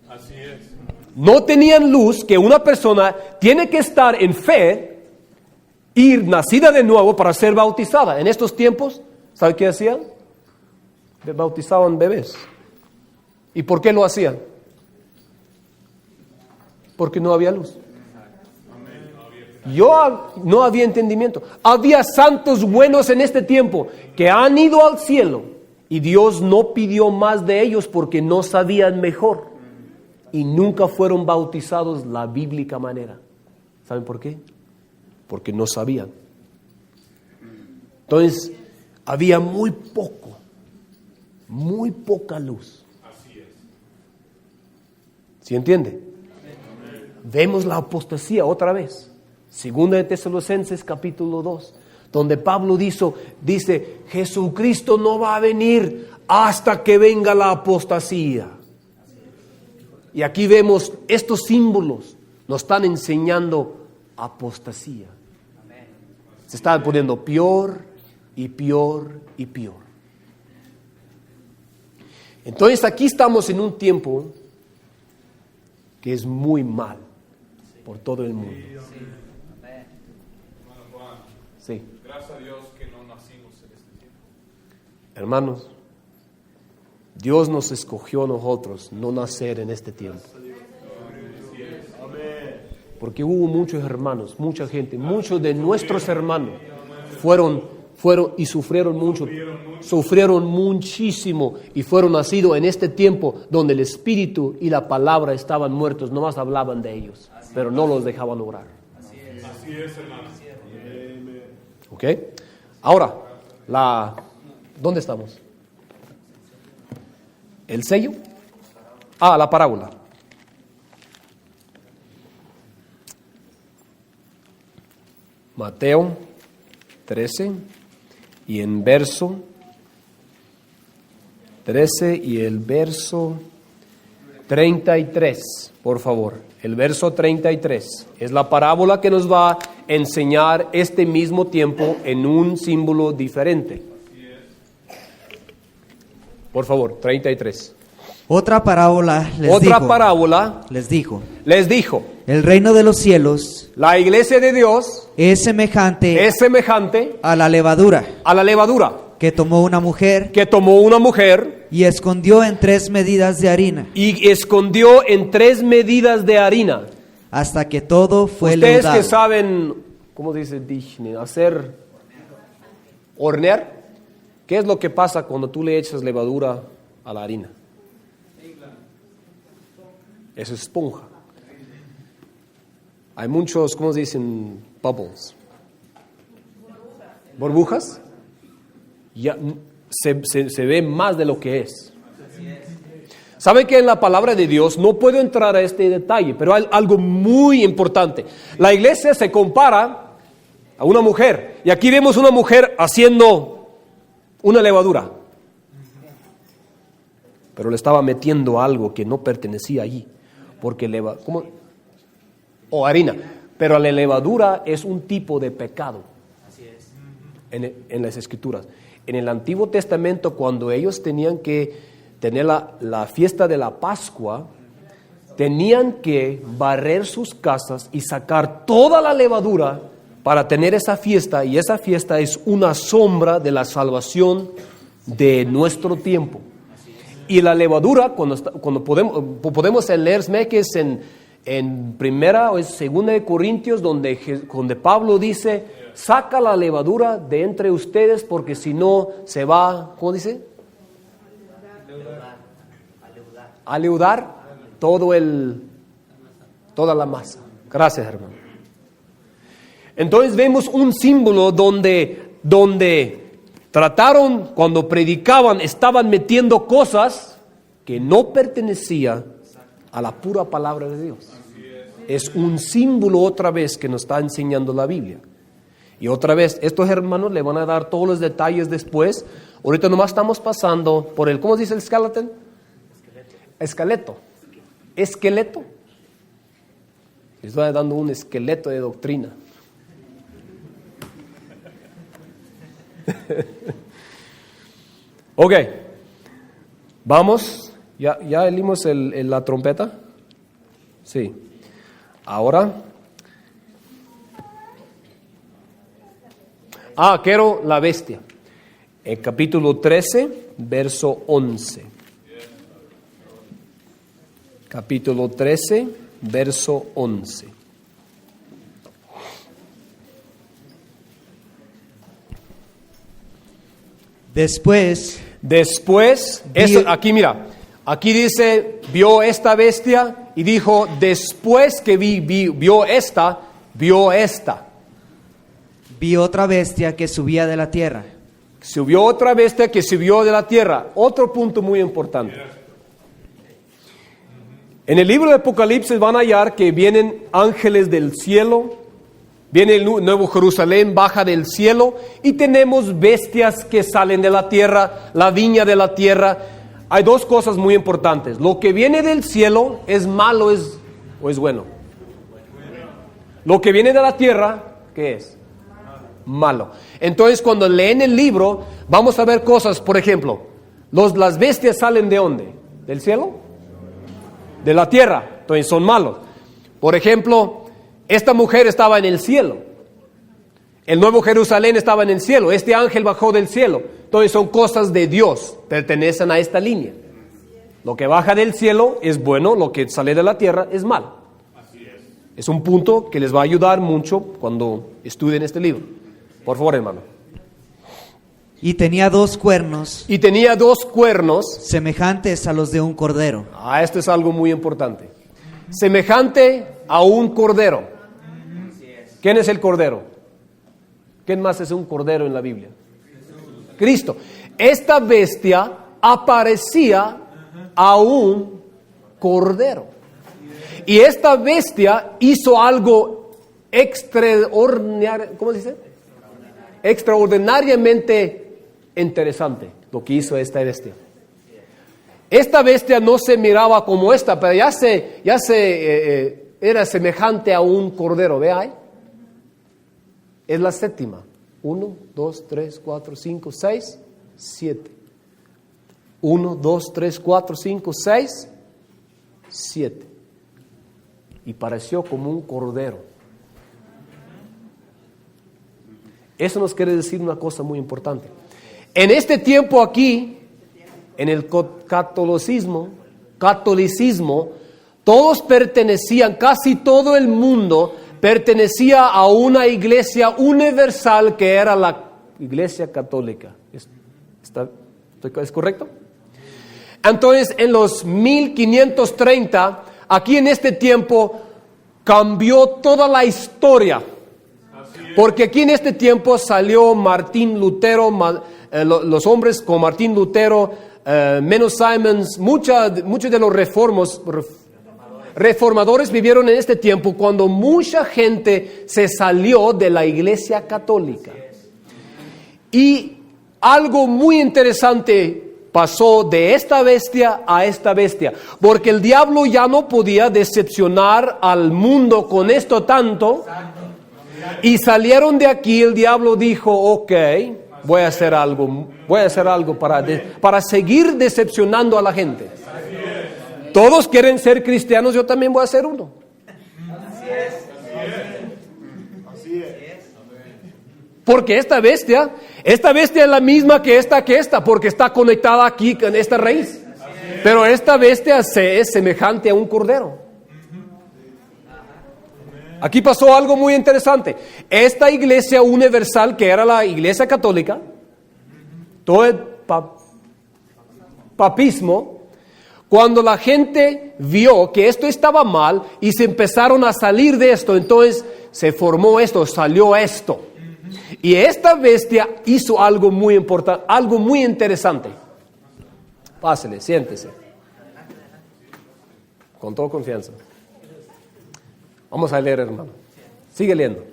Así es. No tenían luz que una persona tiene que estar en fe y nacida de nuevo para ser bautizada. En estos tiempos, ¿sabe qué hacían? Bautizaban bebés. ¿Y por qué lo hacían? Porque no había luz. No había entendimiento. Había santos buenos en este tiempo que han ido al cielo Y Dios no pidió más de ellos porque no sabían mejor. Y nunca fueron bautizados la bíblica manera. ¿Saben por qué? Porque no sabían. Entonces, había muy poca luz. Así es. ¿Sí entiende? Vemos la apostasía otra vez. Segunda de Tesalonicenses capítulo 2, donde Pablo dice, Jesucristo no va a venir hasta que venga la apostasía. Y aquí vemos estos símbolos, nos están enseñando apostasía. Se está poniendo peor y peor y peor. Entonces aquí estamos en un tiempo que es muy mal por todo el mundo. Hermano Juan, Sí. gracias a Dios que no nacimos en este tiempo. Hermanos, Dios nos escogió a nosotros no nacer en este tiempo. Porque hubo muchos hermanos, mucha gente, muchos de nuestros hermanos fueron y sufrieron muchísimo y fueron nacidos en este tiempo donde el Espíritu y la palabra estaban muertos, nomás hablaban de ellos, pero no los dejaban orar. Así es, hermano. ¿Ok? Ahora, ¿dónde estamos? ¿El sello? La parábola. Mateo 13 y en verso 13 y el verso 33, por favor. El verso 33 es la parábola que nos va a enseñar este mismo tiempo en un símbolo diferente. Por favor, 33. Otra parábola les dijo, el reino de los cielos la iglesia de Dios es semejante a la levadura la levadura que tomó una mujer y escondió en 3 medidas de harina escondió en 3 medidas de harina hasta que todo fue Ustedes leudado. que saben, ¿cómo dice? Hornear. ¿Qué es lo que pasa cuando tú le echas levadura a la harina? Es esponja. Hay muchos, ¿cómo se dicen? Bubbles. ¿Burbujas? Ya se ve más de lo que es. ¿Sabe que en la palabra de Dios no puedo entrar a este detalle, pero hay algo muy importante? La iglesia se compara a una mujer, y aquí vemos una mujer haciendo una levadura, pero le estaba metiendo algo que no pertenecía allí, porque harina, pero la levadura es un tipo de pecado. En las Escrituras. En el Antiguo Testamento, cuando ellos tenían que tener la fiesta de la Pascua, tenían que barrer sus casas y sacar toda la levadura para tener esa fiesta, y esa fiesta es una sombra de la salvación de nuestro tiempo. Y la levadura, cuando podemos leer Meques en primera o segunda de Corintios, donde Pablo dice, saca la levadura de entre ustedes, porque si no se va, ¿cómo dice? A leudar toda la masa. Gracias, hermano. Entonces vemos un símbolo donde trataron, cuando predicaban, estaban metiendo cosas que no pertenecían a la pura palabra de Dios. Es un símbolo otra vez que nos está enseñando la Biblia. Y otra vez, estos hermanos le van a dar todos los detalles después. Ahorita nomás estamos pasando por el, ¿cómo se dice el skeleton? Esqueleto. Les voy dando un esqueleto de doctrina. Ok, vamos, ya leímos la trompeta. Sí, ahora, quiero la bestia, en capítulo 13, verso 11. Capítulo 13, verso 11. Después eso, aquí mira, aquí dice, vio esta bestia y dijo, después que vio esta. vi otra bestia que subía de la tierra. Subió otra bestia que subió de la tierra. Otro punto muy importante. En el libro de Apocalipsis van a hallar que vienen ángeles del cielo, viene el Nuevo Jerusalén, baja del cielo, y tenemos bestias que salen de la tierra, la viña de la tierra. Hay dos cosas muy importantes. Lo que viene del cielo es malo o es bueno. Lo que viene de la tierra, ¿qué es? Malo. Entonces, cuando leen el libro, vamos a ver cosas, por ejemplo, las bestias salen ¿de dónde? ¿Del cielo? De la tierra. Entonces son malos. Por ejemplo, esta mujer estaba en el cielo. El Nuevo Jerusalén estaba en el cielo. Este ángel bajó del cielo. Entonces son cosas de Dios. Pertenecen a esta línea. Lo que baja del cielo es bueno. Lo que sale de la tierra es malo. Es un punto que les va a ayudar mucho cuando estudien este libro. Por favor, hermano. Y tenía dos cuernos. Y tenía dos cuernos. Semejantes a los de un cordero. Esto es algo muy importante. Semejante a un cordero. ¿Quién es el cordero? ¿Quién más es un cordero en la Biblia? Cristo. Esta bestia aparecía a un cordero. Y esta bestia hizo algo extraordinario, ¿cómo se dice? Extraordinariamente interesante lo que hizo esta bestia. Esta bestia no se miraba como esta, pero ya era semejante a un cordero. Ve ahí. Es la séptima. 1, 2, 3, 4, 5, 6, 7. 1, 2, 3, 4, 5, 6, 7. Y pareció como un cordero. Eso nos quiere decir una cosa muy importante. En este tiempo aquí, en el catolicismo, todos pertenecían, casi todo el mundo pertenecía a una iglesia universal que era la Iglesia Católica. ¿Es correcto? Entonces, en los 1530, aquí en este tiempo, cambió toda la historia. Porque aquí en este tiempo salió Martín Lutero, los hombres con Martín Lutero, menos Simons, muchos de los reformadores vivieron en este tiempo cuando mucha gente se salió de la Iglesia Católica. Y algo muy interesante pasó de esta bestia a esta bestia, porque el diablo ya no podía decepcionar al mundo con esto tanto. Y salieron de aquí, el diablo dijo, ok, voy a hacer algo para seguir decepcionando a la gente. Todos quieren ser cristianos, yo también voy a ser uno. Porque esta bestia es la misma que esta, porque está conectada aquí con esta raíz. Pero esta bestia es semejante a un cordero. Aquí pasó algo muy interesante. Esta iglesia universal, que era la iglesia católica, todo el papismo, cuando la gente vio que esto estaba mal y se empezaron a salir de esto, entonces se formó esto, salió esto. Y esta bestia hizo algo muy importante, algo muy interesante. Pásele, siéntese. Con toda confianza. Vamos a leer, hermano. Sigue leyendo.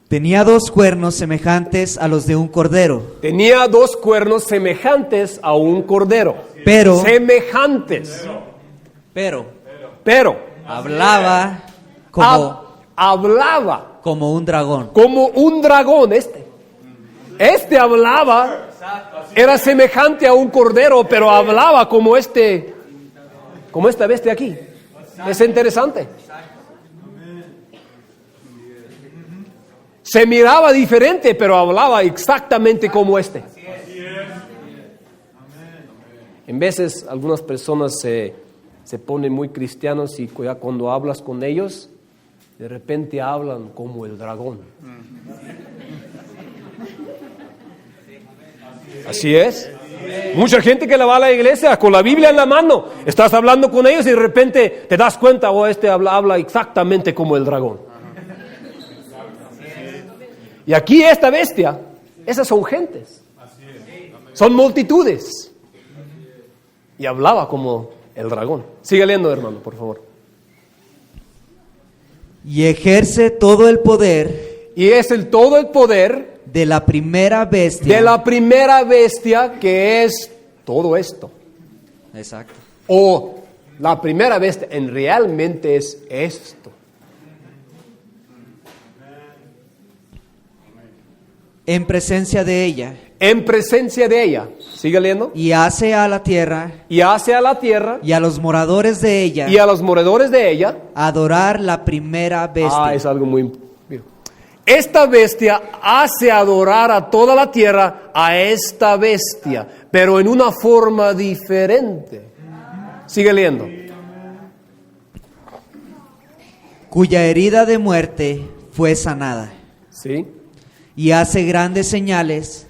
Tenía dos cuernos semejantes a los de un cordero. Tenía dos cuernos semejantes a un cordero. Pero semejantes. Pero hablaba como un dragón. Como un dragón Este hablaba, era semejante a un cordero, pero hablaba como esta bestia aquí. Es interesante. Se miraba diferente, pero hablaba exactamente como este. En veces algunas personas se ponen muy cristianos y ya cuando hablas con ellos, de repente hablan como el dragón. Así es. Mucha gente que la va a la iglesia con la Biblia en la mano, estás hablando con ellos y de repente te das cuenta, habla exactamente como el dragón. Y aquí esta bestia, esas son gentes, son multitudes. Y hablaba como el dragón. Sigue leyendo, hermano, por favor. Y ejerce todo el poder Y es todo el poder de la primera bestia. de la primera bestia, que es todo esto. Exacto. O la primera bestia realmente es esto. En presencia de ella. En presencia de ella. Sigue leyendo. Y hace a la tierra Y hace a la tierra y a los moradores de ella y a los moradores de ella. adorar la primera bestia. Es algo muy... Mira. Esta bestia hace adorar a toda la tierra a esta bestia, pero en una forma diferente. Sigue leyendo. Cuya herida de muerte fue sanada. ¿Sí? Y hace grandes señales,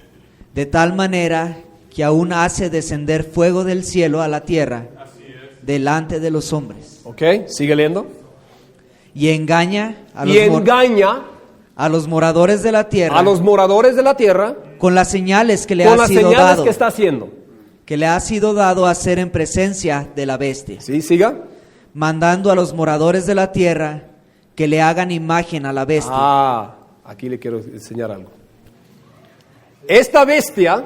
de tal manera que aún hace descender fuego del cielo a la tierra delante de los hombres. ¿Ok? Sigue leyendo. Y engaña Y engaña a los moradores de la tierra a los moradores de la tierra con las señales que le con ha las sido señales dado, que está haciendo. que le ha sido dado hacer en presencia de la bestia, ¿Sí? Siga. mandando a los moradores de la tierra que le hagan imagen a la bestia. Aquí le quiero enseñar algo. Esta bestia,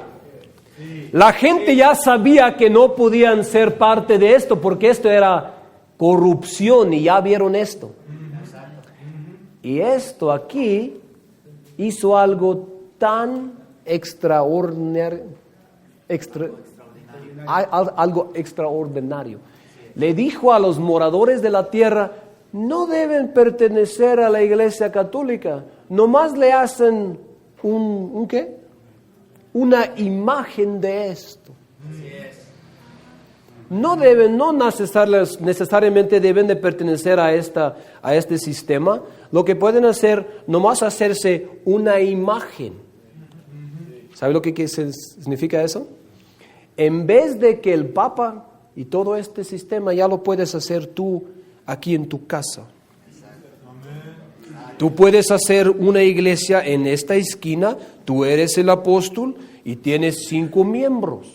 la gente ya sabía que no podían ser parte de esto porque esto era corrupción y ya vieron esto. Y esto aquí hizo algo tan extraordinario, algo extraordinario. Le dijo a los moradores de la tierra, no deben pertenecer a la iglesia católica, nomás le hacen ¿un qué? Una imagen de esto. No necesariamente deben de pertenecer a este sistema. Lo que pueden hacer, nomás hacerse una imagen. ¿Sabe lo que significa eso? En vez de que el Papa y todo este sistema ya lo puedes hacer tú aquí en tu casa. Tú puedes hacer una iglesia en esta esquina, tú eres el apóstol y tienes 5 miembros.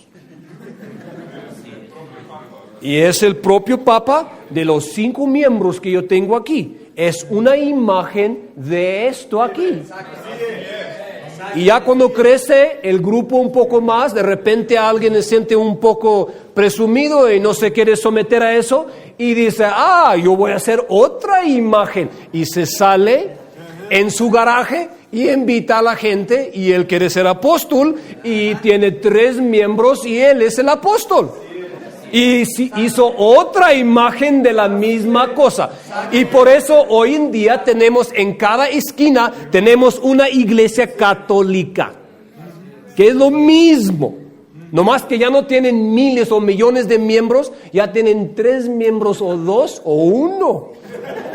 Y es el propio Papa de los 5 miembros que yo tengo aquí. Es una imagen de esto aquí. Y ya cuando crece el grupo un poco más, de repente alguien se siente un poco presumido y no se quiere someter a eso y dice, yo voy a hacer otra imagen. Y se sale en su garaje y invita a la gente y él quiere ser apóstol y tiene 3 miembros y él es el apóstol. Y hizo otra imagen de la misma cosa. Y por eso hoy en día tenemos en cada esquina, tenemos una iglesia católica, que es lo mismo. Nomás que ya no tienen miles o millones de miembros, ya tienen 3 miembros o 2 o 1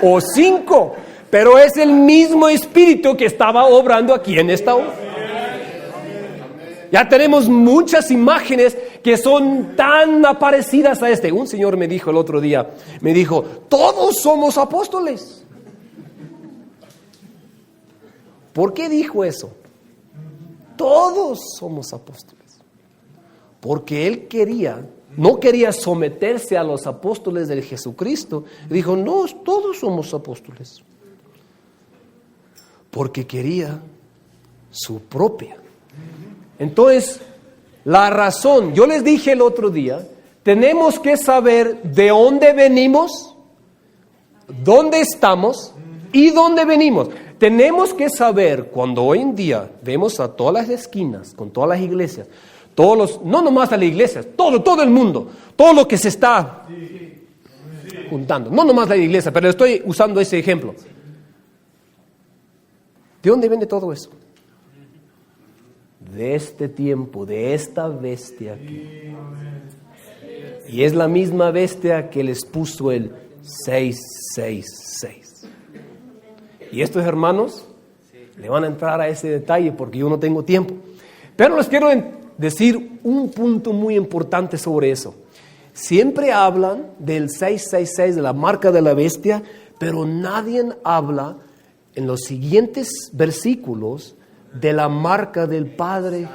o 5. Pero es el mismo espíritu que estaba obrando aquí en esta hora. Ya tenemos muchas imágenes que son tan parecidas a este. Un señor me dijo el otro día, todos somos apóstoles. ¿Por qué dijo eso? Todos somos apóstoles. Porque él no quería someterse a los apóstoles de Jesucristo. Dijo, no, todos somos apóstoles. Porque quería su propia. Entonces, la razón, yo les dije el otro día, tenemos que saber de dónde venimos, dónde estamos y dónde venimos. Tenemos que saber, cuando hoy en día vemos a todas las esquinas, con todas las iglesias, no nomás a las iglesias, todo el mundo, todo lo que se está juntando, no nomás la iglesia, pero estoy usando ese ejemplo. ¿De dónde viene todo eso? De este tiempo, de esta bestia aquí. Y es la misma bestia que les puso el 666. Y estos hermanos le van a entrar a ese detalle porque yo no tengo tiempo. Pero les quiero decir un punto muy importante sobre eso. Siempre hablan del 666, de la marca de la bestia, pero nadie habla en los siguientes versículos de la marca del Padre.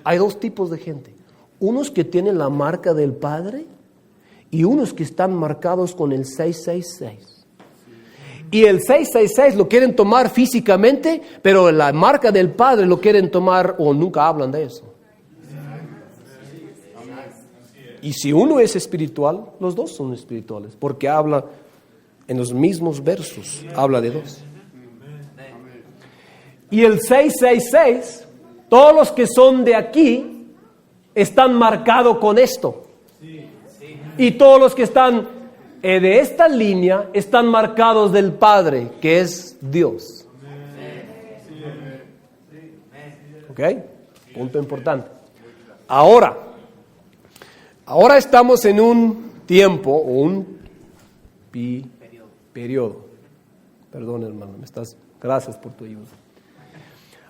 Hay dos tipos de gente. Unos que tienen la marca del Padre y unos que están marcados con el 666. Y el 666 lo quieren tomar físicamente, pero la marca del Padre lo quieren tomar o nunca hablan de eso. Y si uno es espiritual, los dos son espirituales, porque habla en los mismos versos, habla de dos. Y el 666, todos los que son de aquí están marcados con esto. Y todos los que están de esta línea están marcados del Padre, que es Dios. ¿Ok? Punto importante. Ahora estamos en un tiempo o un periodo. Perdón, hermano, gracias por tu ayuda.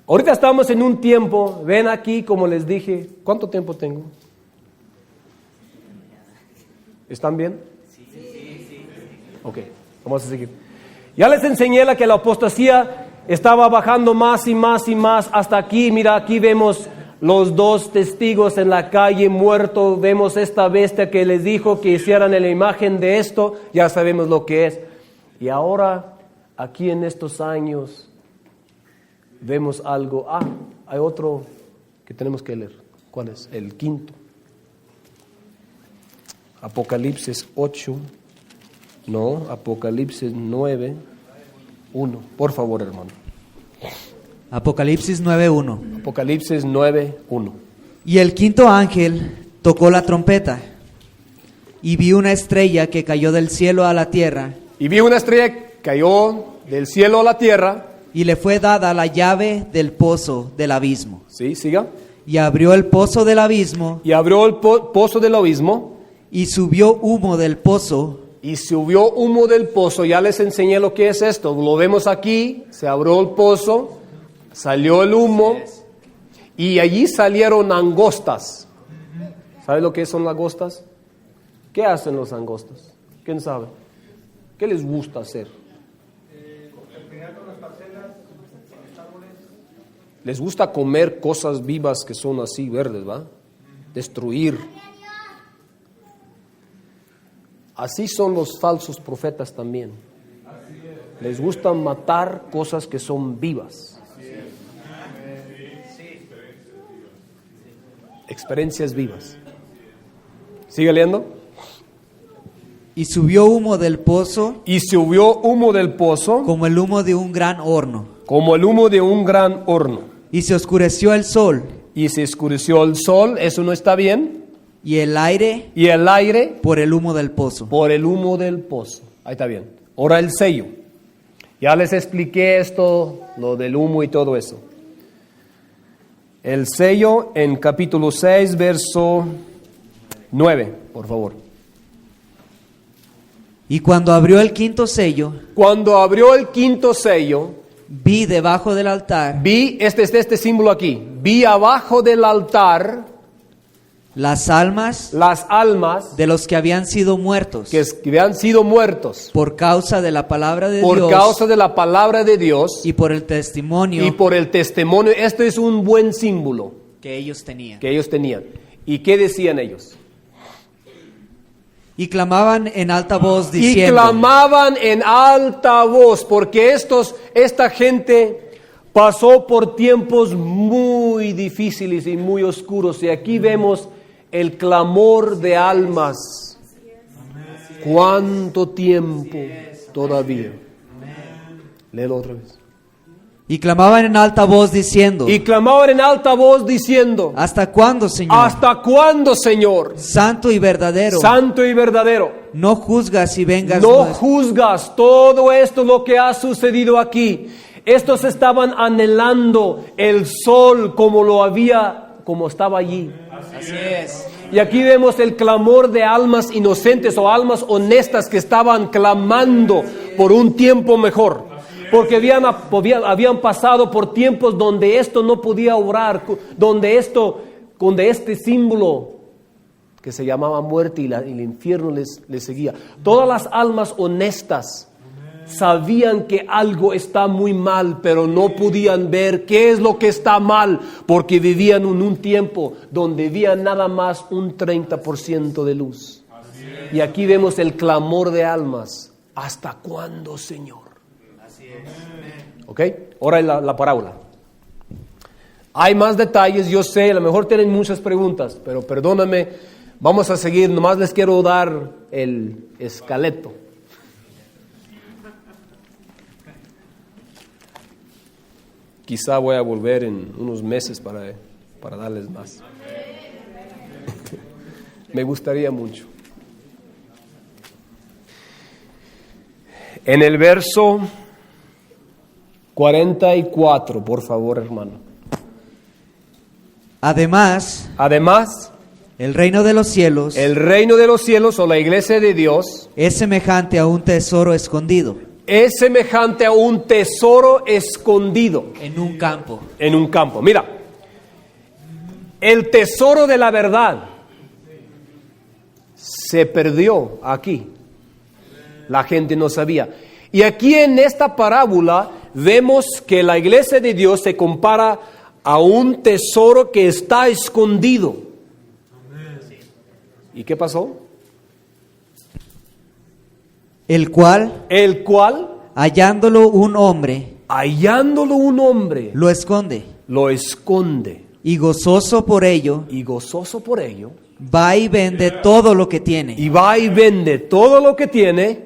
Ahorita estamos en un tiempo, ven aquí, como les dije, ¿cuánto tiempo tengo? ¿Están bien? Sí. Ok, vamos a seguir. Ya les enseñé que la apostasía estaba bajando más y más y más hasta aquí. Mira, aquí vemos los dos testigos en la calle muertos. Vemos esta bestia que les dijo que hicieran la imagen de esto. Ya sabemos lo que es. Y ahora, aquí en estos años, vemos algo. Hay otro que tenemos que leer. ¿Cuál es? El quinto. Apocalipsis 8. No, Apocalipsis 9. 1. Por favor, hermano. Apocalipsis 9:1. Apocalipsis 9:1. Y el quinto ángel tocó la trompeta, y vi una estrella que cayó del cielo a la tierra. Y vi una estrella que cayó del cielo a la tierra. Y le fue dada la llave del pozo del abismo. Sí, siga. Y abrió el pozo del abismo. Y abrió el pozo del abismo. Y subió humo del pozo. Y subió humo del pozo. Ya les enseñé lo que es esto. Lo vemos aquí. Se abrió el pozo. Salió el humo. Y allí salieron langostas. ¿Sabe lo que son langostas? ¿Qué hacen los langostas? ¿Quién sabe? ¿Qué les gusta hacer? Les gusta comer cosas vivas que son así verdes, ¿va? Destruir. Así son los falsos profetas también. Les gusta matar cosas que son vivas. Experiencias vivas. ¿Sigue leyendo? Y subió humo del pozo. Y subió humo del pozo. Como el humo de un gran horno. Como el humo de un gran horno. Y se oscureció el sol. Y se oscureció el sol. ¿Eso no está bien? Y el aire. Y el aire. Por el humo del pozo. Por el humo del pozo. Ahí está bien. Ahora el sello. Ya les expliqué esto, lo del humo y todo eso. El sello en capítulo 6, verso 9, por favor. Y cuando abrió el quinto sello. Cuando abrió el quinto sello. Vi debajo del altar. Vi, este símbolo aquí. Vi abajo del altar. Las almas de los que habían sido muertos. Que habían sido muertos. Por causa de la palabra de Dios. Por causa de la palabra de Dios. Y por el testimonio. Y por el testimonio. Este es un buen símbolo. Que ellos tenían. ¿Y qué decían ellos? Y clamaban en alta voz diciendo. Y clamaban en alta voz, porque esta gente pasó por tiempos muy difíciles y muy oscuros. Y aquí vemos el clamor de almas. ¿Cuánto tiempo todavía? Léelo otra vez. Y clamaban en alta voz diciendo. ¿Hasta cuándo, Señor? ¿Hasta cuándo, Señor? Santo y verdadero. No juzgas y vengas. No juzgas todo esto lo que ha sucedido aquí. Estos estaban anhelando el sol como estaba allí. Así es. Y aquí vemos el clamor de almas inocentes o almas honestas que estaban clamando por un tiempo mejor. Porque habían pasado por tiempos donde esto no podía obrar, donde este símbolo que se llamaba muerte y el infierno les seguía. Todas las almas honestas sabían que algo está muy mal, pero no podían ver qué es lo que está mal, porque vivían en un tiempo donde había nada más un 30% de luz. Y aquí vemos el clamor de almas. ¿Hasta cuándo, Señor? ¿Ok? Ahora la parábola. Hay más detalles, yo sé, a lo mejor tienen muchas preguntas, pero perdóname, vamos a seguir. Nomás les quiero dar el esqueleto. Quizá voy a volver en unos meses para darles más. Me gustaría mucho. En el verso 44, por favor, hermano. Además, el reino de los cielos o la iglesia de Dios es semejante a un tesoro escondido es semejante a un tesoro escondido en un campo. En un campo. Mira, el tesoro de la verdad se perdió aquí. La gente no sabía. Y aquí en esta parábola vemos que la iglesia de Dios se compara a un tesoro que está escondido. ¿Y qué pasó? El cual, hallándolo un hombre, lo esconde. Y gozoso por ello, va y vende todo lo que tiene.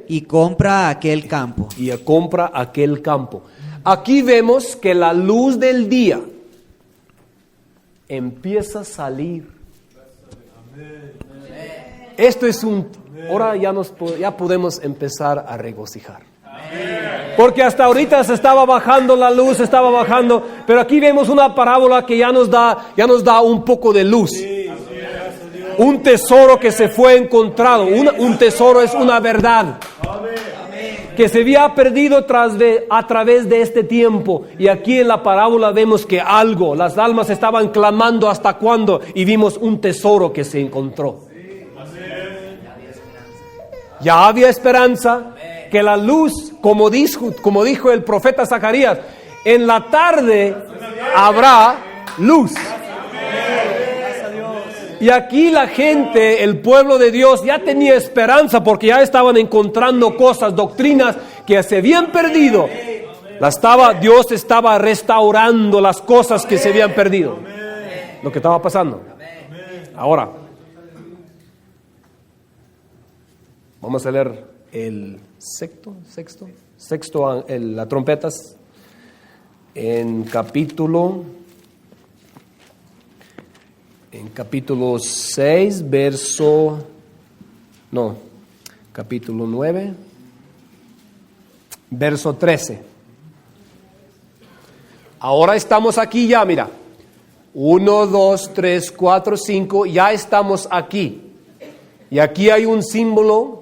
Y compra aquel campo. Aquí vemos que la luz del día empieza a salir. Esto es ahora ya podemos empezar a regocijar. Porque hasta ahorita se estaba bajando la luz, pero aquí vemos una parábola que ya nos da un poco de luz. Un tesoro que se fue encontrado. Un tesoro es una verdad que se había perdido a través de este tiempo. Y aquí en la parábola vemos que las almas estaban clamando hasta cuándo, y vimos un tesoro que se encontró. Ya había esperanza, que la luz, como dijo el profeta Zacarías, en la tarde habrá luz. Y aquí la gente, el pueblo de Dios, ya tenía esperanza porque ya estaban encontrando cosas, doctrinas que se habían perdido. Dios estaba restaurando las cosas que se habían perdido. Lo que estaba pasando. Ahora, vamos a leer el sexto, las trompetas, en capítulo 6, capítulo 9, verso 13. Ahora estamos aquí ya, mira. 1, 2, 3, 4, 5, ya estamos aquí. Y aquí hay un símbolo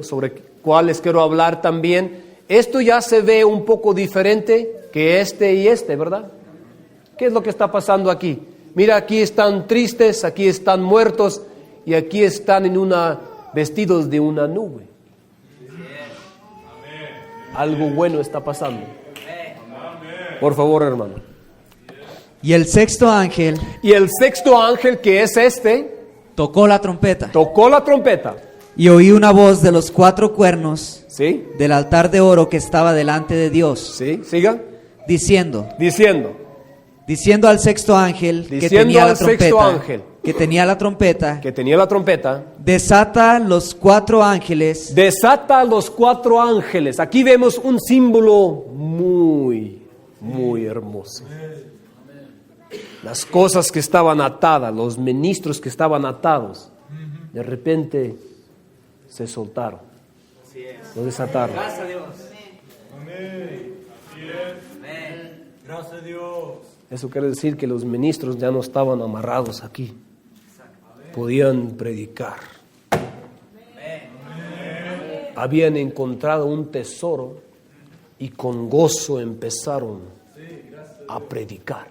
sobre el cual les quiero hablar también. Esto ya se ve un poco diferente que este, ¿verdad? ¿Qué es lo que está pasando aquí? Mira, aquí están tristes, aquí están muertos, y aquí están vestidos de una nube. Algo bueno está pasando. Por favor, hermano. Y el sexto ángel, que es tocó la trompeta. Y oí una voz de los 4 cuernos, ¿sí?, del altar de oro que estaba delante de Dios. Sí, siga. Diciendo al sexto ángel que tenía la trompeta, desata los 4 ángeles. Aquí vemos un símbolo muy, muy hermoso. Las cosas que estaban atadas, los ministros que estaban atados, de repente se soltaron. Lo desataron. Gracias a Dios. Amén. Gracias a Dios. Eso quiere decir que los ministros ya no estaban amarrados aquí. Podían predicar. Habían encontrado un tesoro y con gozo empezaron a predicar.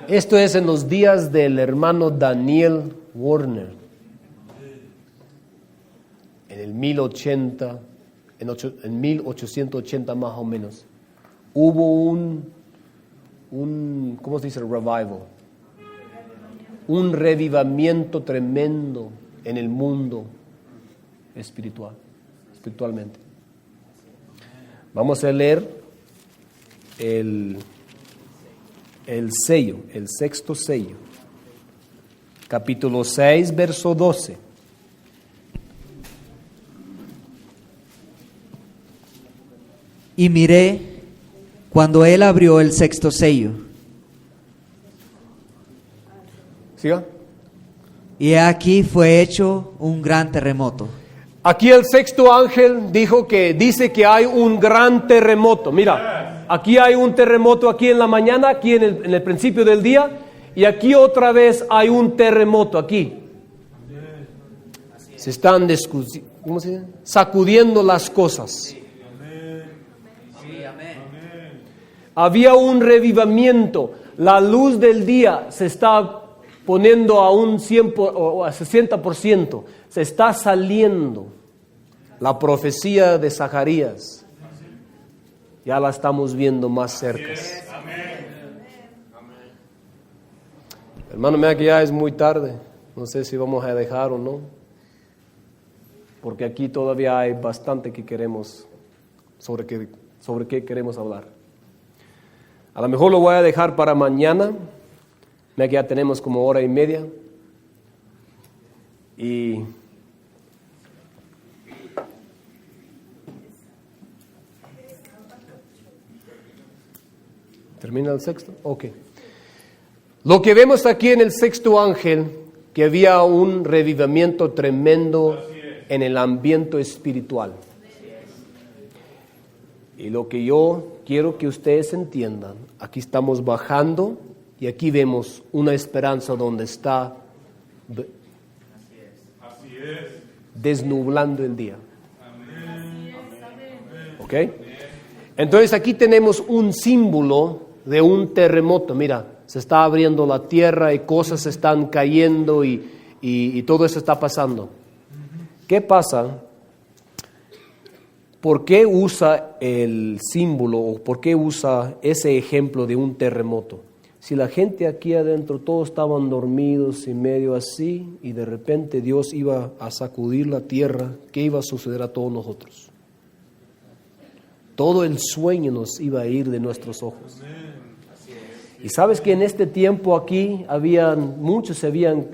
Esto es en los días del hermano Daniel Warner, en el 1880 más o menos. Hubo un ¿cómo se dice? Revival. Un revivamiento tremendo en el mundo espiritualmente. Vamos a leer el sello, el sexto sello, capítulo 6, verso 12. Y miré cuando él abrió el sexto sello, ¿Siga? y aquí fue hecho un gran terremoto. Aquí el sexto ángel dice que hay un gran terremoto. Mira, aquí hay un terremoto aquí en la mañana, aquí en el principio del día, y aquí otra vez hay un terremoto aquí. Se están sacudiendo las cosas. Había un revivamiento. La luz del día se está poniendo a un 100 o a 60%. Se está saliendo. La profecía de Zacarías ya la estamos viendo más cerca. Hermano, mira que ya es muy tarde. No sé si vamos a dejar o no. Porque aquí todavía hay bastante que queremos, sobre qué queremos hablar. A lo mejor lo voy a dejar para mañana. Mira que ya tenemos como hora y media. Y ¿termina el sexto? Ok. Lo que vemos aquí en el sexto ángel, que había un revivamiento tremendo en el ambiente espiritual. Y lo que yo quiero que ustedes entiendan, aquí estamos bajando y aquí vemos una esperanza donde está desnublando el día. ¿Ok? Entonces aquí tenemos un símbolo de un terremoto. Mira, se está abriendo la tierra y cosas están cayendo y todo eso está pasando. ¿Qué pasa? ¿Por qué usa el símbolo o por qué usa ese ejemplo de un terremoto? Si la gente aquí adentro todos estaban dormidos y medio así y de repente Dios iba a sacudir la tierra, ¿qué iba a suceder a todos nosotros? Todo el sueño nos iba a ir de nuestros ojos. Y sabes que en este tiempo aquí muchos se habían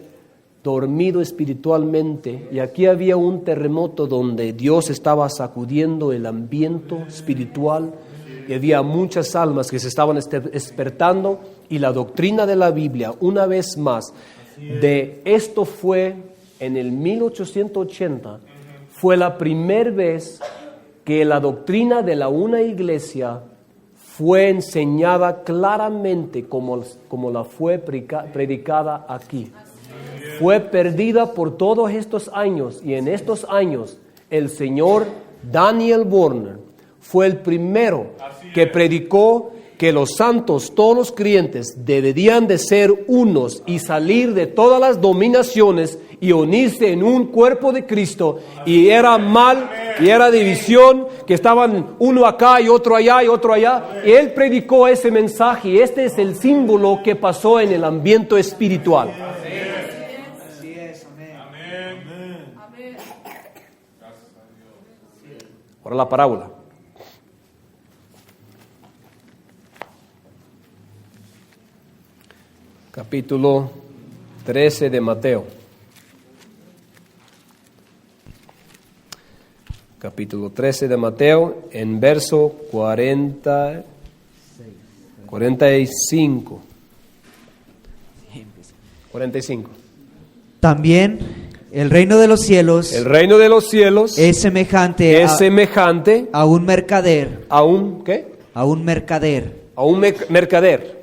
dormido espiritualmente y aquí había un terremoto donde Dios estaba sacudiendo el ambiente espiritual y había muchas almas que se estaban despertando y la doctrina de la Biblia, una vez más, de esto fue en el 1880, fue la primera vez que la doctrina de la una iglesia fue enseñada claramente como la fue predicada aquí. Fue perdida por todos estos años y en estos años el señor Daniel Warner fue el primero que predicó que los santos, todos los creyentes, deberían de ser unos y salir de todas las dominaciones y unirse en un cuerpo de Cristo. Y era mal, y era división, que estaban uno acá y otro allá y otro allá. Y él predicó ese mensaje y este es el símbolo que pasó en el ambiente espiritual. Así es, amén. Ahora la parábola. Capítulo 13 de Mateo. Capítulo 13 de Mateo, en verso 45. También el reino de los cielos El reino de los cielos es semejante a un mercader. ¿A un qué? A un mercader A un mercader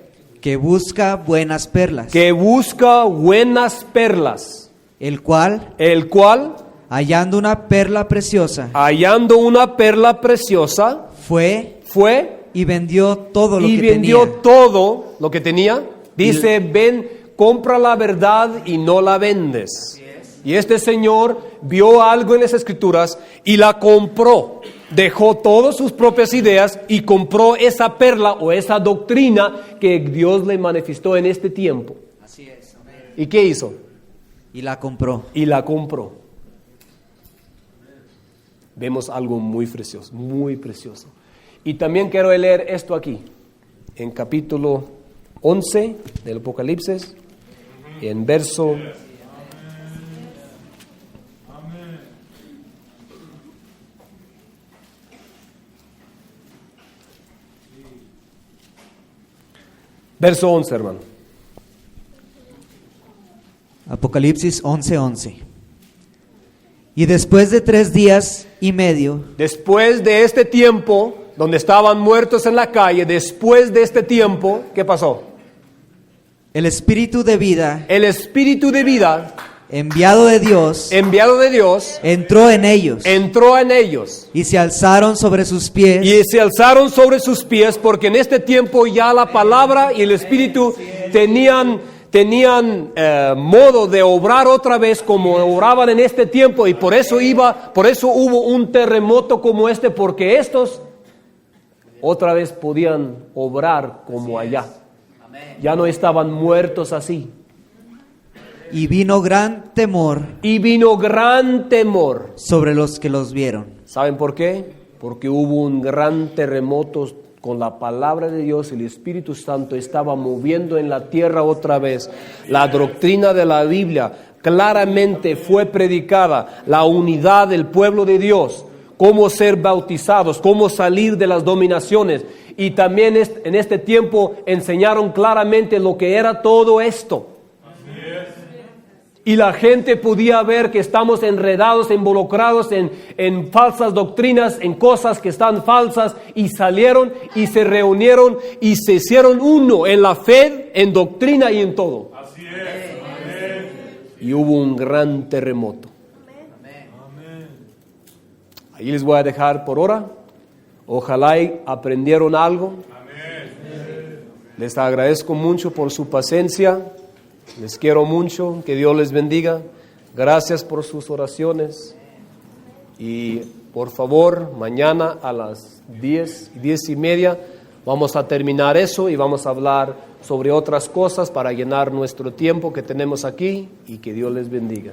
que busca buenas perlas, que busca buenas perlas, el cual, el cual, hallando una perla preciosa, hallando una perla preciosa, fue fue y vendió todo lo y que vendió tenía. todo lo que tenía. Dice, ven, compra la verdad y no la vendes. Y este señor vio algo en las Escrituras y la compró. Dejó todas sus propias ideas y compró esa perla o esa doctrina que Dios le manifestó en este tiempo. Así es, amén. ¿Y qué hizo? Y la compró. Y la compró. Vemos algo muy precioso, muy precioso. Y también quiero leer esto aquí, en capítulo 11 del Apocalipsis, en verso 11, hermano. Apocalipsis 11:11. Y después de 3 días y medio, Después de este tiempo, donde estaban muertos en la calle, después de este tiempo, ¿qué pasó? el Espíritu de vida, El Espíritu de vida, enviado de Dios, enviado de Dios, entró en ellos. entró en ellos. Y se alzaron sobre sus pies. Y se alzaron sobre sus pies, porque en este tiempo ya la palabra y el Espíritu tenían modo de obrar otra vez como obraban en este tiempo, y por eso hubo un terremoto como este, porque estos otra vez podían obrar como allá. Ya no estaban muertos así. Y vino gran temor Y vino gran temor. sobre los que los vieron. ¿Saben por qué? Porque hubo un gran terremoto con la palabra de Dios. El Espíritu Santo estaba moviendo en la tierra otra vez. La doctrina de la Biblia claramente fue predicada. La unidad del pueblo de Dios. Cómo ser bautizados, cómo salir de las dominaciones. Y también en este tiempo enseñaron claramente lo que era todo esto. Y la gente podía ver que estamos enredados, involucrados en falsas doctrinas, en cosas que están falsas, y salieron y se reunieron y se hicieron uno en la fe, en doctrina y en todo. Así es. Amén. Y hubo un gran terremoto. Ahí les voy a dejar por ahora. Ojalá y aprendieron algo. Les agradezco mucho por su paciencia. Les quiero mucho, que Dios les bendiga. Gracias por sus oraciones. Y por favor, mañana a las 10:30 vamos a terminar eso y vamos a hablar sobre otras cosas para llenar nuestro tiempo que tenemos aquí, y que Dios les bendiga.